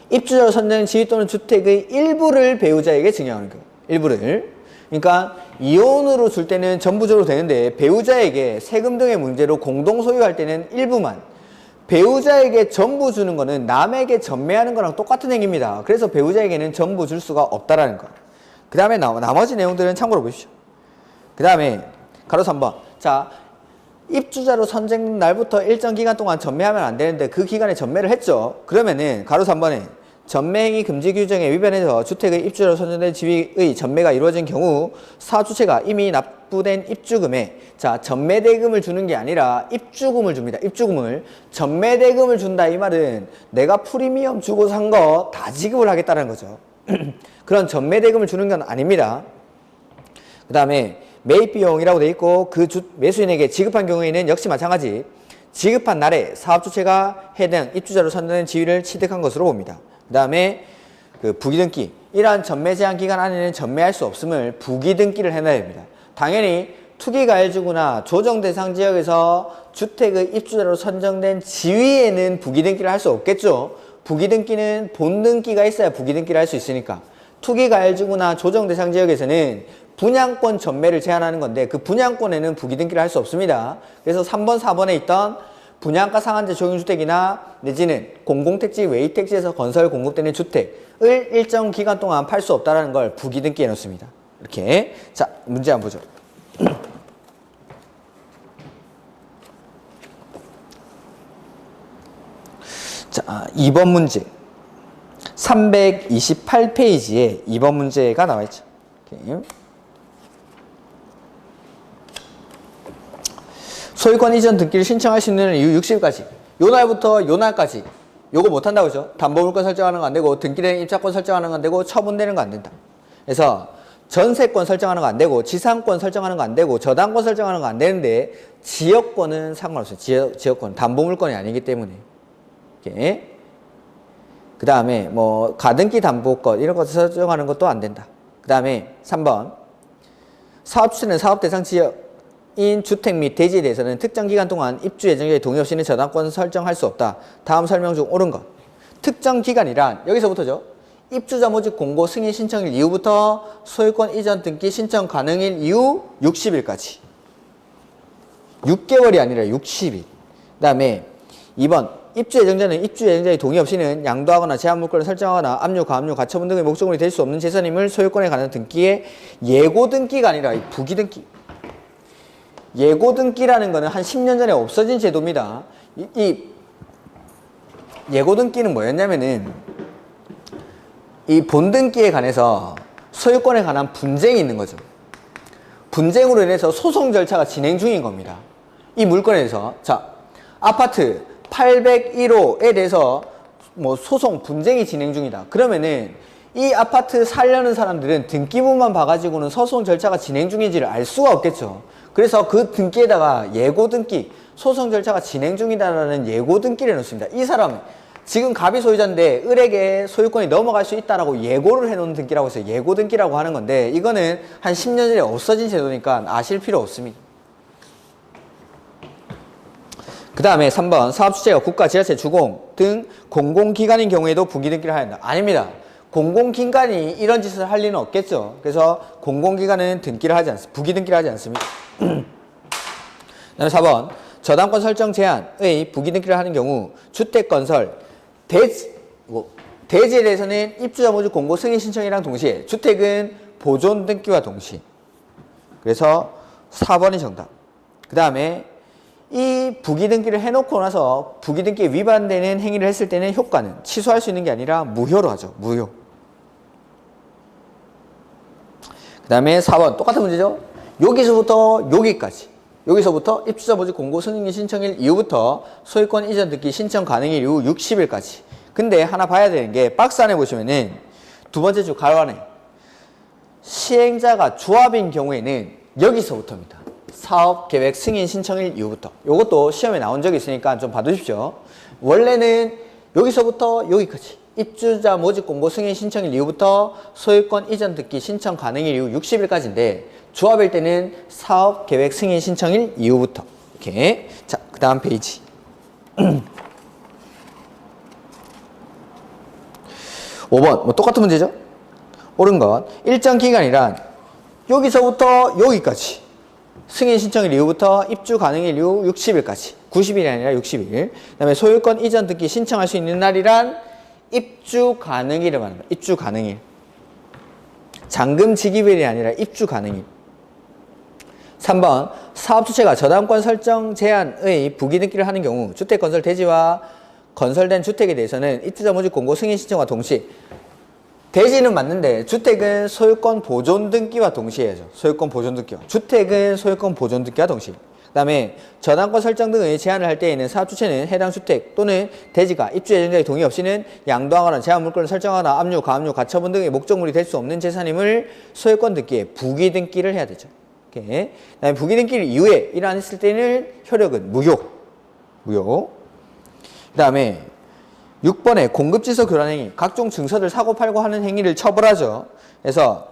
입주자로 선정된 지위 또는 주택의 일부를 배우자에게 증여하는 경우. 일부를. 그러니까 이혼으로 줄 때는 전부적으로 되는데 배우자에게 세금 등의 문제로 공동 소유할 때는 일부만, 배우자에게 전부 주는 거는 남에게 전매하는 거랑 똑같은 행위입니다. 그래서 배우자에게는 전부 줄 수가 없다라는 거. 그 다음에 나머지 내용들은 참고로 보십시오. 그 다음에 가로 3번. 자, 입주자로 선정된 날부터 일정 기간 동안 전매하면 안 되는데 그 기간에 전매를 했죠. 그러면은 가로 3번에 전매행위 금지 규정에 위반해서 주택의 입주자로 선정된 지위의 전매가 이루어진 경우 사주체가 이미 납부된 입주금에, 자, 전매대금을 주는 게 아니라 입주금을 줍니다. 입주금을. 전매대금을 준다 이 말은 내가 프리미엄 주고 산 거 다 지급을 하겠다는 거죠. 그런 전매대금을 주는 건 아닙니다. 그 다음에 매입비용이라고 돼 있고 그 매수인에게 지급한 경우에는 역시 마찬가지 지급한 날에 사업주체가 해당 입주자로 선정된 지위를 취득한 것으로 봅니다. 그 다음에 그 부기등기, 이러한 전매 제한 기간 안에는 전매할 수 없음을 부기등기를 해놔야 됩니다. 당연히 투기가해주구나 조정 대상 지역에서 주택의 입주자로 선정된 지위에는 부기등기를 할 수 없겠죠. 부기등기는 본등기가 있어야 부기등기를 할 수 있으니까. 투기가해주구나 조정 대상 지역에서는 분양권 전매를 제한하는 건데 그 분양권에는 부기등기를 할 수 없습니다. 그래서 3번, 4번에 있던 분양가 상한제 적용주택이나 내지는 공공택지, 외의택지에서 건설 공급되는 주택을 일정 기간 동안 팔 수 없다는 걸 부기등기해 놓습니다. 이렇게. 자, 문제 한번 보죠. 자, 2번 문제. 328페이지에 2번 문제가 나와 있죠. 이렇게. 소유권 이전 등기를 신청할 수 있는 이후 60일까지. 요 날부터 요 날까지. 요거 못 한다고 그죠? 담보물권 설정하는 거 안 되고, 등기된 입찰권 설정하는 거 안 되고, 처분되는 거 안 된다. 그래서 전세권 설정하는 거 안 되고, 지상권 설정하는 거 안 되고, 저당권 설정하는 거 안 되는데, 지역권은 상관없어요. 지역권. 담보물권이 아니기 때문에. 이렇게. 그 다음에 뭐 가등기 담보권 이런 거 설정하는 것도 안 된다. 그 다음에 3번. 사업주체는 사업 대상 지역 인 주택 및 대지에 대해서는 특정 기간 동안 입주 예정자의 동의 없이는 저당권 설정할 수 없다. 다음 설명 중 옳은 것. 특정 기간이란 여기서부터죠. 입주자 모집 공고 승인 신청일 이후부터 소유권 이전 등기 신청 가능일 이후 60일까지. 6개월이 아니라 60일. 그 다음에 2번. 입주 예정자는 입주 예정자의 동의 없이는 양도하거나 제한 물권을 설정하거나 압류, 가압류, 가처분 등의 목적물이 될 수 없는 재산임을 소유권에 관한 등기에 예고 등기가 아니라 부기 등기. 예고 등기라는 거는 한 10년 전에 없어진 제도입니다. 이 예고 등기는 뭐였냐면은 이 본등기에 관해서 소유권에 관한 분쟁이 있는 거죠. 분쟁으로 인해서 소송 절차가 진행 중인 겁니다. 이 물건에 대해서. 자, 아파트 801호에 대해서 뭐 소송 분쟁이 진행 중이다. 그러면은 이 아파트 살려는 사람들은 등기부만 봐가지고는 소송 절차가 진행 중인지를 알 수가 없겠죠. 그래서 그 등기에다가 예고 등기, 소송 절차가 진행 중이다라는 예고 등기를 해놓습니다. 이 사람은 지금 갑이 소유자인데 을에게 소유권이 넘어갈 수 있다라고 예고를 해놓은 등기라고 해서 예고 등기라고 하는 건데 이거는 한 10년 전에 없어진 제도니까 아실 필요 없습니다. 그 다음에 3번. 사업주체가 국가, 지자체, 주공 등 공공기관인 경우에도 부기등기를 하야 한다. 아닙니다. 공공기관이 이런 짓을 할 리는 없겠죠. 그래서 공공기관은 등기를 하지 않습니다. 부기등기를 하지 않습니다. 그 다음에 4번. 저당권 설정 제한의 부기등기를 하는 경우 주택건설 대지에 대해서는 입주자 모집 공고 승인 신청이랑 동시에 주택은 보존 등기와 동시에. 그래서 4번이 정답. 그 다음에 이 부기등기를 해놓고 나서 부기등기에 위반되는 행위를 했을 때는 효과는 취소할 수 있는 게 아니라 무효로 하죠. 무효. 그 다음에 4번 똑같은 문제죠. 여기서부터 여기까지. 여기서부터 입주자 모집 공고 승인 신청일 이후부터 소유권 이전 등기 신청 가능일 이후 60일까지. 근데 하나 봐야 되는 게 박스 안에 보시면은 두 번째 줄 가로 안에 시행자가 조합인 경우에는 여기서부터입니다. 사업계획 승인 신청일 이후부터. 이것도 시험에 나온 적이 있으니까 좀 봐두십시오. 원래는 여기서부터 여기까지. 입주자 모집 공고 승인 신청일 이후부터 소유권 이전 등기 신청 가능일 이후 60일까지인데 조합일 때는 사업계획 승인 신청일 이후부터. 이렇게. 자, 그 다음 페이지. 5번. 뭐 똑같은 문제죠? 옳은 것. 일정 기간이란 여기서부터 여기까지. 승인 신청일 이후부터 입주 가능일 이후 60일까지. 90일이 아니라 60일. 그 다음에 소유권 이전 등기 신청할 수 있는 날이란 입주 가능일을 말합니다. 입주 가능일. 잔금 지급일이 아니라 입주 가능일. 3번. 사업주체가 저당권 설정 제한의 부기등기를 하는 경우 주택건설 대지와 건설된 주택에 대해서는 입주자 모집 공고 승인 신청과 동시에 대지는 맞는데 주택은 소유권 보존 등기와 동시에 해야죠. 소유권 보존 등기와. 주택은 소유권 보존 등기와 동시에. 그 다음에 저당권 설정 등의 제한을 할 때에는 사업주체는 해당 주택 또는 대지가 입주 예정자의 동의 없이는 양도하거나 제한 물건을 설정하거나 압류, 가압류, 가처분 등의 목적물이 될 수 없는 재산임을 소유권 등기에 부기등기를 해야 되죠. 이렇게. 그 다음에 부기등기를 이후에 일 안 했을 때는 효력은 무효. 무효. 그 다음에 6번에 공급지서 교란행위, 각종 증서를 사고팔고 하는 행위를 처벌하죠. 그래서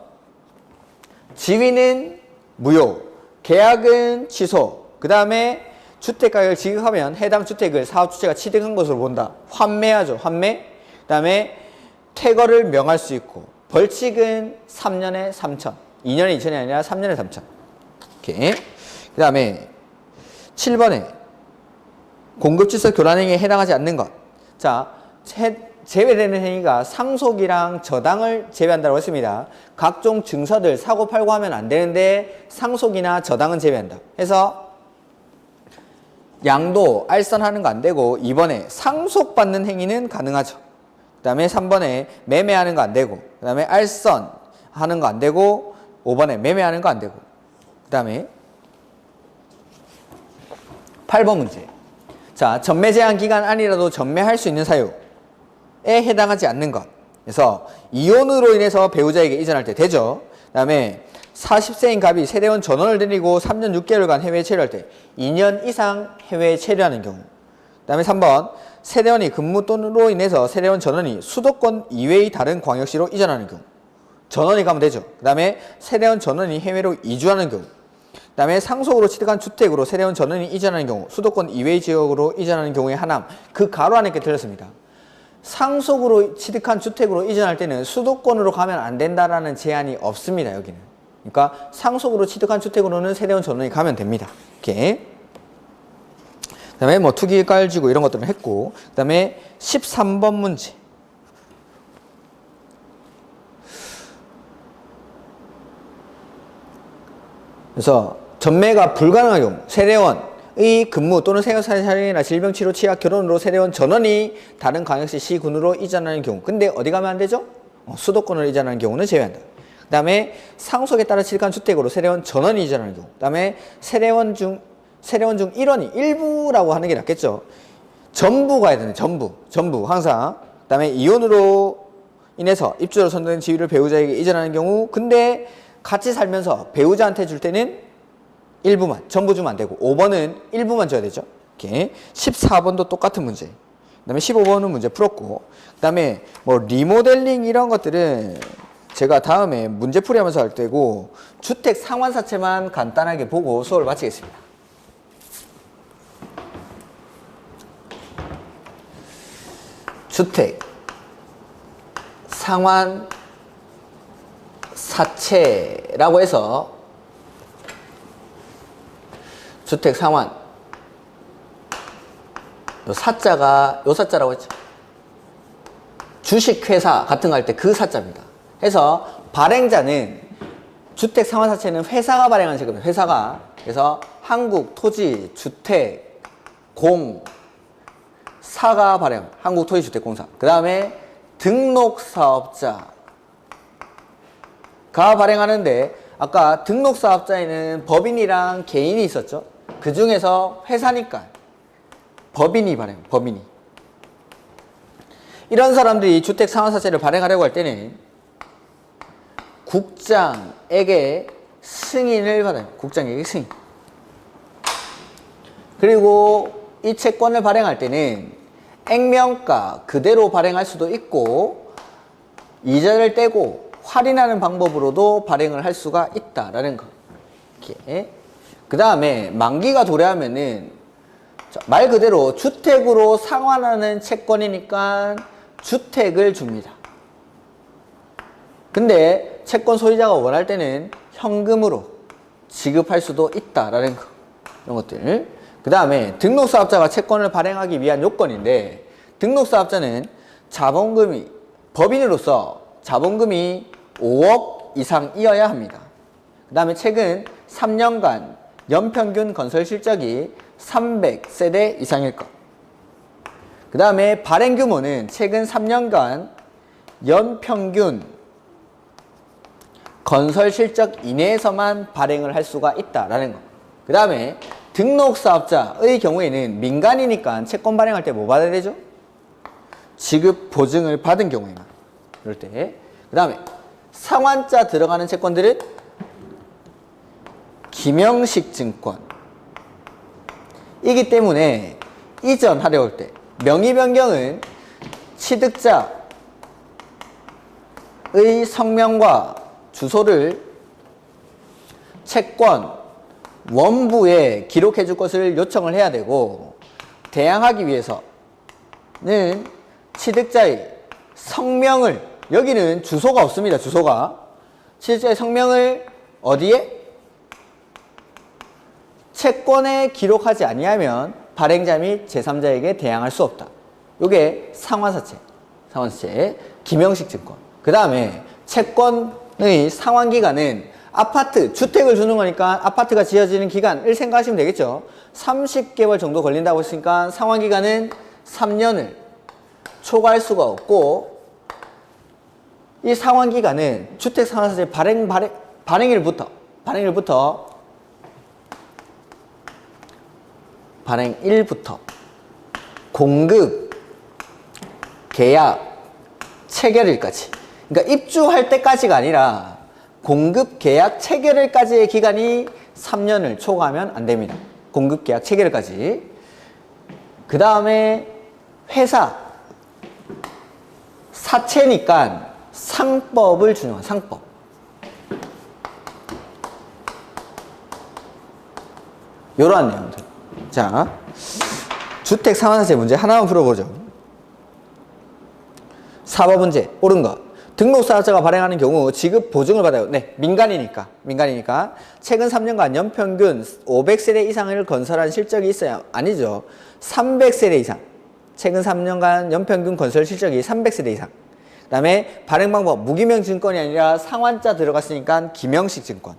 지위는 무효, 계약은 취소, 그 다음에 주택가격을 지급하면 해당 주택을 사업주체가 취득한 것으로 본다. 환매하죠. 환매. 그 다음에 퇴거를 명할 수 있고 벌칙은 3년에 3천. 2년에 2천이 아니라 3년에 3천. 이렇게. 그 다음에 7번에 공급질서 교란행위에 해당하지 않는 것. 자, 제외되는 행위가 상속이랑 저당을 제외한다고 했습니다. 각종 증서들 사고팔고 하면 안 되는데 상속이나 저당은 제외한다. 해서 양도, 알선하는 거 안 되고 2번에 상속받는 행위는 가능하죠. 그 다음에 3번에 매매하는 거 안 되고 그 다음에 알선하는 거 안 되고 5번에 매매하는 거 안 되고 그 다음에 8번 문제. 자, 전매 제한 기간 안이라도 전매할 수 있는 사유에 해당하지 않는 것. 그래서 이혼으로 인해서 배우자에게 이전할 때 되죠. 그 다음에 40세인 갑이 세대원 전원을 드리고 3년 6개월간 해외에 체류할 때 2년 이상 해외에 체류하는 경우. 그 다음에 3번 세대원이 근무 또는로 인해서 세대원 전원이 수도권 이외의 다른 광역시로 이전하는 경우. 전원이 가면 되죠. 그 다음에 세대원 전원이 해외로 이주하는 경우. 그 다음에 상속으로 취득한 주택으로 세대원 전원이 이전하는 경우, 수도권 이외의 지역으로 이전하는 경우의 하남. 그 가로 안에 게 틀렸습니다. 상속으로 취득한 주택으로 이전할 때는 수도권으로 가면 안 된다라는 제한이 없습니다. 여기는. 그러니까 상속으로 취득한 주택으로는 세대원 전원이 가면 됩니다. 이렇게. 그 다음에 뭐 투기 깔지고 이런 것들은 했고, 그 다음에 13번 문제. 그래서 전매가 불가능한 경우 세대원의 근무 또는 생활사정이나 질병치료, 취약, 결혼으로 세대원 전원이 다른 광역시, 시군으로 이전하는 경우. 근데 어디 가면 안 되죠? 수도권으로 이전하는 경우는 제외한다. 그 다음에 상속에 따라 취득한 주택으로 세대원 전원이 이전하는 경우. 그 다음에 세대원 중 일원이 일부라고 하는 게 낫겠죠. 전부 가야 되네. 전부 항상. 그 다음에 이혼으로 인해서 입주자로 선정된 지위를 배우자에게 이전하는 경우. 근데 같이 살면서 배우자한테 줄 때는 일부만, 전부 주면 안 되고 5번은 일부만 줘야 되죠. 이렇게. 14번도 똑같은 문제. 그 다음에 15번은 문제 풀었고, 그 다음에 뭐 리모델링 이런 것들은 제가 다음에 문제풀이 하면서 할 때고, 주택 상환사채만 간단하게 보고 수업을 마치겠습니다. 주택 상환 사채라고 해서 주택 상환 요 사자가 요 사자라고 했죠. 주식회사 같은 거 할 때 그 사자입니다. 해서 발행자는 주택 상환사채는 회사가 발행하는 채권입니다. 회사가. 그래서 한국토지주택공사가 발행. 한국토지주택공사. 그 다음에 등록사업자가 발행하는데 아까 등록사업자에는 법인이랑 개인이 있었죠. 그 중에서 회사니까 법인이 발행. 법인이. 이런 사람들이 주택 상환사채를 발행하려고 할 때는 국장에게 승인을 받아요. 국장에게 승인. 그리고 이 채권을 발행할 때는 액면가 그대로 발행할 수도 있고 이자를 떼고 할인하는 방법으로도 발행을 할 수가 있다라는 거. 그 다음에 만기가 도래하면은 말 그대로 주택으로 상환하는 채권이니까 주택을 줍니다. 근데 채권 소유자가 원할 때는 현금으로 지급할 수도 있다라는 거. 이런 것들. 그 다음에 등록사업자가 채권을 발행하기 위한 요건인데 등록사업자는 자본금이 법인으로서 자본금이 5억 이상이어야 합니다. 그 다음에 최근 3년간 연평균 건설 실적이 300세대 이상일 것. 그 다음에 발행 규모는 최근 3년간 연평균 건설 실적 이내에서만 발행을 할 수가 있다라는 거. 그 다음에 등록사업자의 경우에는 민간이니까 채권 발행할 때 뭐 받아야 되죠? 지급 보증을 받은 경우에만. 이럴 때. 그 다음에 상환자 들어가는 채권들은 김영식 증권. 이기 때문에 이전하려 할 때 명의 변경은 취득자의 성명과 주소를 채권 원부에 기록해 줄 것을 요청을 해야 되고 대항하기 위해서는 취득자의 성명을 여기는 주소가 없습니다. 주소가 취득자의 성명을 어디에? 채권에 기록하지 아니하면 발행자 및 제3자에게 대항할 수 없다. 요게 상환사채, 김영식 증권. 그 다음에 채권의 상환기간은 아파트, 주택을 주는 거니까 아파트가 지어지는 기간을 생각하시면 되겠죠. 30개월 정도 걸린다고 했으니까 상환기간은 3년을 초과할 수가 없고 이 상환기간은 주택 상환사채 발행일부터 공급, 계약, 체결일까지. 그러니까 입주할 때까지가 아니라 공급, 계약, 체결일까지의 기간이 3년을 초과하면 안 됩니다. 공급, 계약, 체결일까지. 그 다음에 회사, 사채니까 상법을 준용한 상법. 요러한 내용들. 자, 주택 상환사채 문제 하나만 풀어보죠. 4번 문제, 옳은 것. 등록사업자가 발행하는 경우 지급 보증을 받아요. 네, 민간이니까. 최근 3년간 연평균 500세대 이상을 건설한 실적이 있어야, 아니죠. 300세대 이상. 최근 3년간 연평균 건설 실적이 300세대 이상. 그 다음에 발행 방법, 무기명 증권이 아니라 상환자 들어갔으니까 김영식 증권.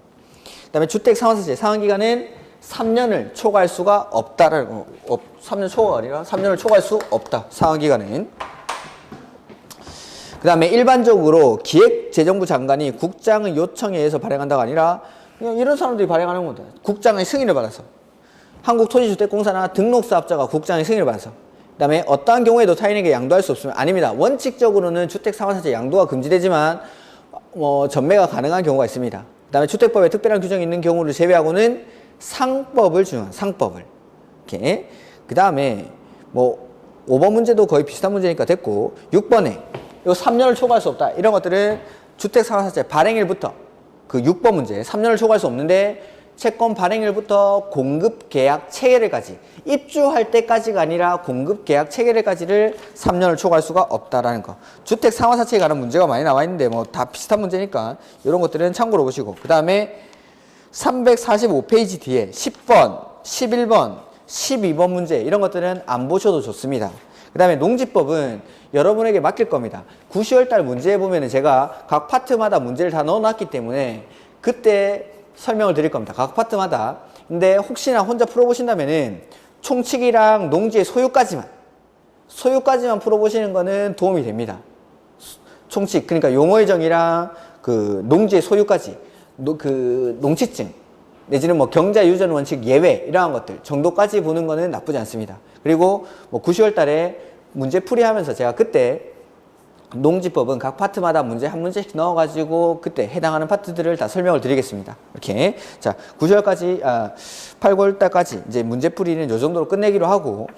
그 다음에 주택 상환사채 상환기간은 3년을 초과할 수가 없다라는 거. 3년 초과가 아니라 3년을 초과할 수 없다. 상환기간은. 그 다음에 일반적으로 기획재정부 장관이 국장의 요청에 의해서 발행한다가 아니라 그냥 이런 사람들이 발행하는 겁니다. 국장의 승인을 받아서. 한국토지주택공사나 등록사업자가 국장의 승인을 받아서. 그 다음에 어떠한 경우에도 타인에게 양도할 수 없으면 아닙니다. 원칙적으로는 주택상환사채 양도가 금지되지만 전매가 가능한 경우가 있습니다. 그 다음에 주택법에 특별한 규정이 있는 경우를 제외하고는 상법을 준용한 상법을. 이렇게. 그 다음에 5번 문제도 거의 비슷한 문제니까 됐고 6번에 요 3년을 초과할 수 없다. 이런 것들은 주택상환사채 발행일부터 그 6번 문제 3년을 초과할 수 없는데 채권 발행일부터 공급 계약 체결일까지 입주할 때까지가 아니라 공급 계약 체결일까지를 3년을 초과할 수가 없다라는 거. 주택 상환사채에 관한 문제가 많이 나와 있는데 다 비슷한 문제니까 이런 것들은 참고로 보시고 그 다음에 345페이지 뒤에 10번, 11번, 12번 문제 이런 것들은 안 보셔도 좋습니다. 그 다음에 농지법은 여러분에게 맡길 겁니다. 9, 10월 달 문제에 보면은 제가 각 파트마다 문제를 다 넣어놨기 때문에 그때 설명을 드릴 겁니다. 각 파트마다. 근데 혹시나 혼자 풀어보신다면은 총칙이랑 농지의 소유까지만 풀어보시는 거는 도움이 됩니다. 총칙, 그러니까 용어의 정의랑 그 농지의 소유까지, 그 농지증, 내지는 뭐 경자 유전 원칙 예외 이러한 것들 정도까지 보는 거는 나쁘지 않습니다. 그리고 뭐 9, 10월 달에 문제 풀이하면서 제가 그때 농지법은 각 파트마다 문제 한 문제씩 넣어가지고 그때 해당하는 파트들을 다 설명을 드리겠습니다. 이렇게. 자, 8, 9월 달까지 이제 문제 풀이는 요 정도로 끝내기로 하고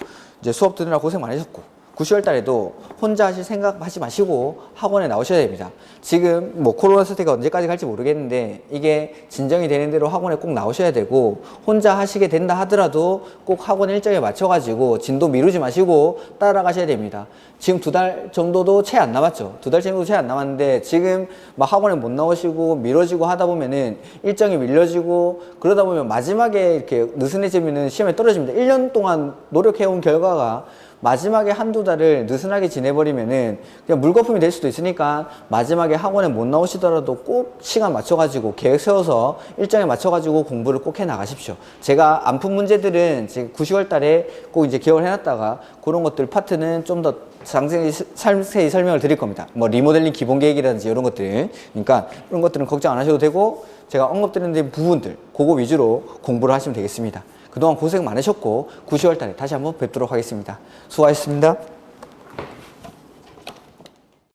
이제 수업 듣느라 고생 많으셨고 9, 10월 달에도 혼자 하실 생각하지 마시고 학원에 나오셔야 됩니다. 지금 뭐 코로나 사태가 언제까지 갈지 모르겠는데 이게 진정이 되는 대로 학원에 꼭 나오셔야 되고 혼자 하시게 된다 하더라도 꼭 학원 일정에 맞춰가지고 진도 미루지 마시고 따라가셔야 됩니다. 지금 2달 정도도 채 안 남았죠. 2달 정도 채 안 남았는데 지금 막 학원에 못 나오시고 미뤄지고 하다 보면은 일정이 밀려지고 그러다 보면 마지막에 이렇게 느슨해지면은 시험에 떨어집니다. 1년 동안 노력해온 결과가 마지막에 한두 달을 느슨하게 지내버리면은 그냥 물거품이 될 수도 있으니까 마지막에 학원에 못 나오시더라도 꼭 시간 맞춰가지고 계획 세워서 일정에 맞춰가지고 공부를 꼭 해 나가십시오. 제가 안 푼 문제들은 지금 9, 10월 달에 꼭 이제 기억을 해놨다가 그런 것들 파트는 좀 더 상세히 설명을 드릴 겁니다. 뭐 리모델링 기본 계획이라든지 이런 것들. 그러니까 이런 것들은 걱정 안 하셔도 되고 제가 언급드리는 부분들 그거 위주로 공부를 하시면 되겠습니다. 그동안 고생 많으셨고 9, 10월 달에 다시 한번 뵙도록 하겠습니다. 수고하셨습니다.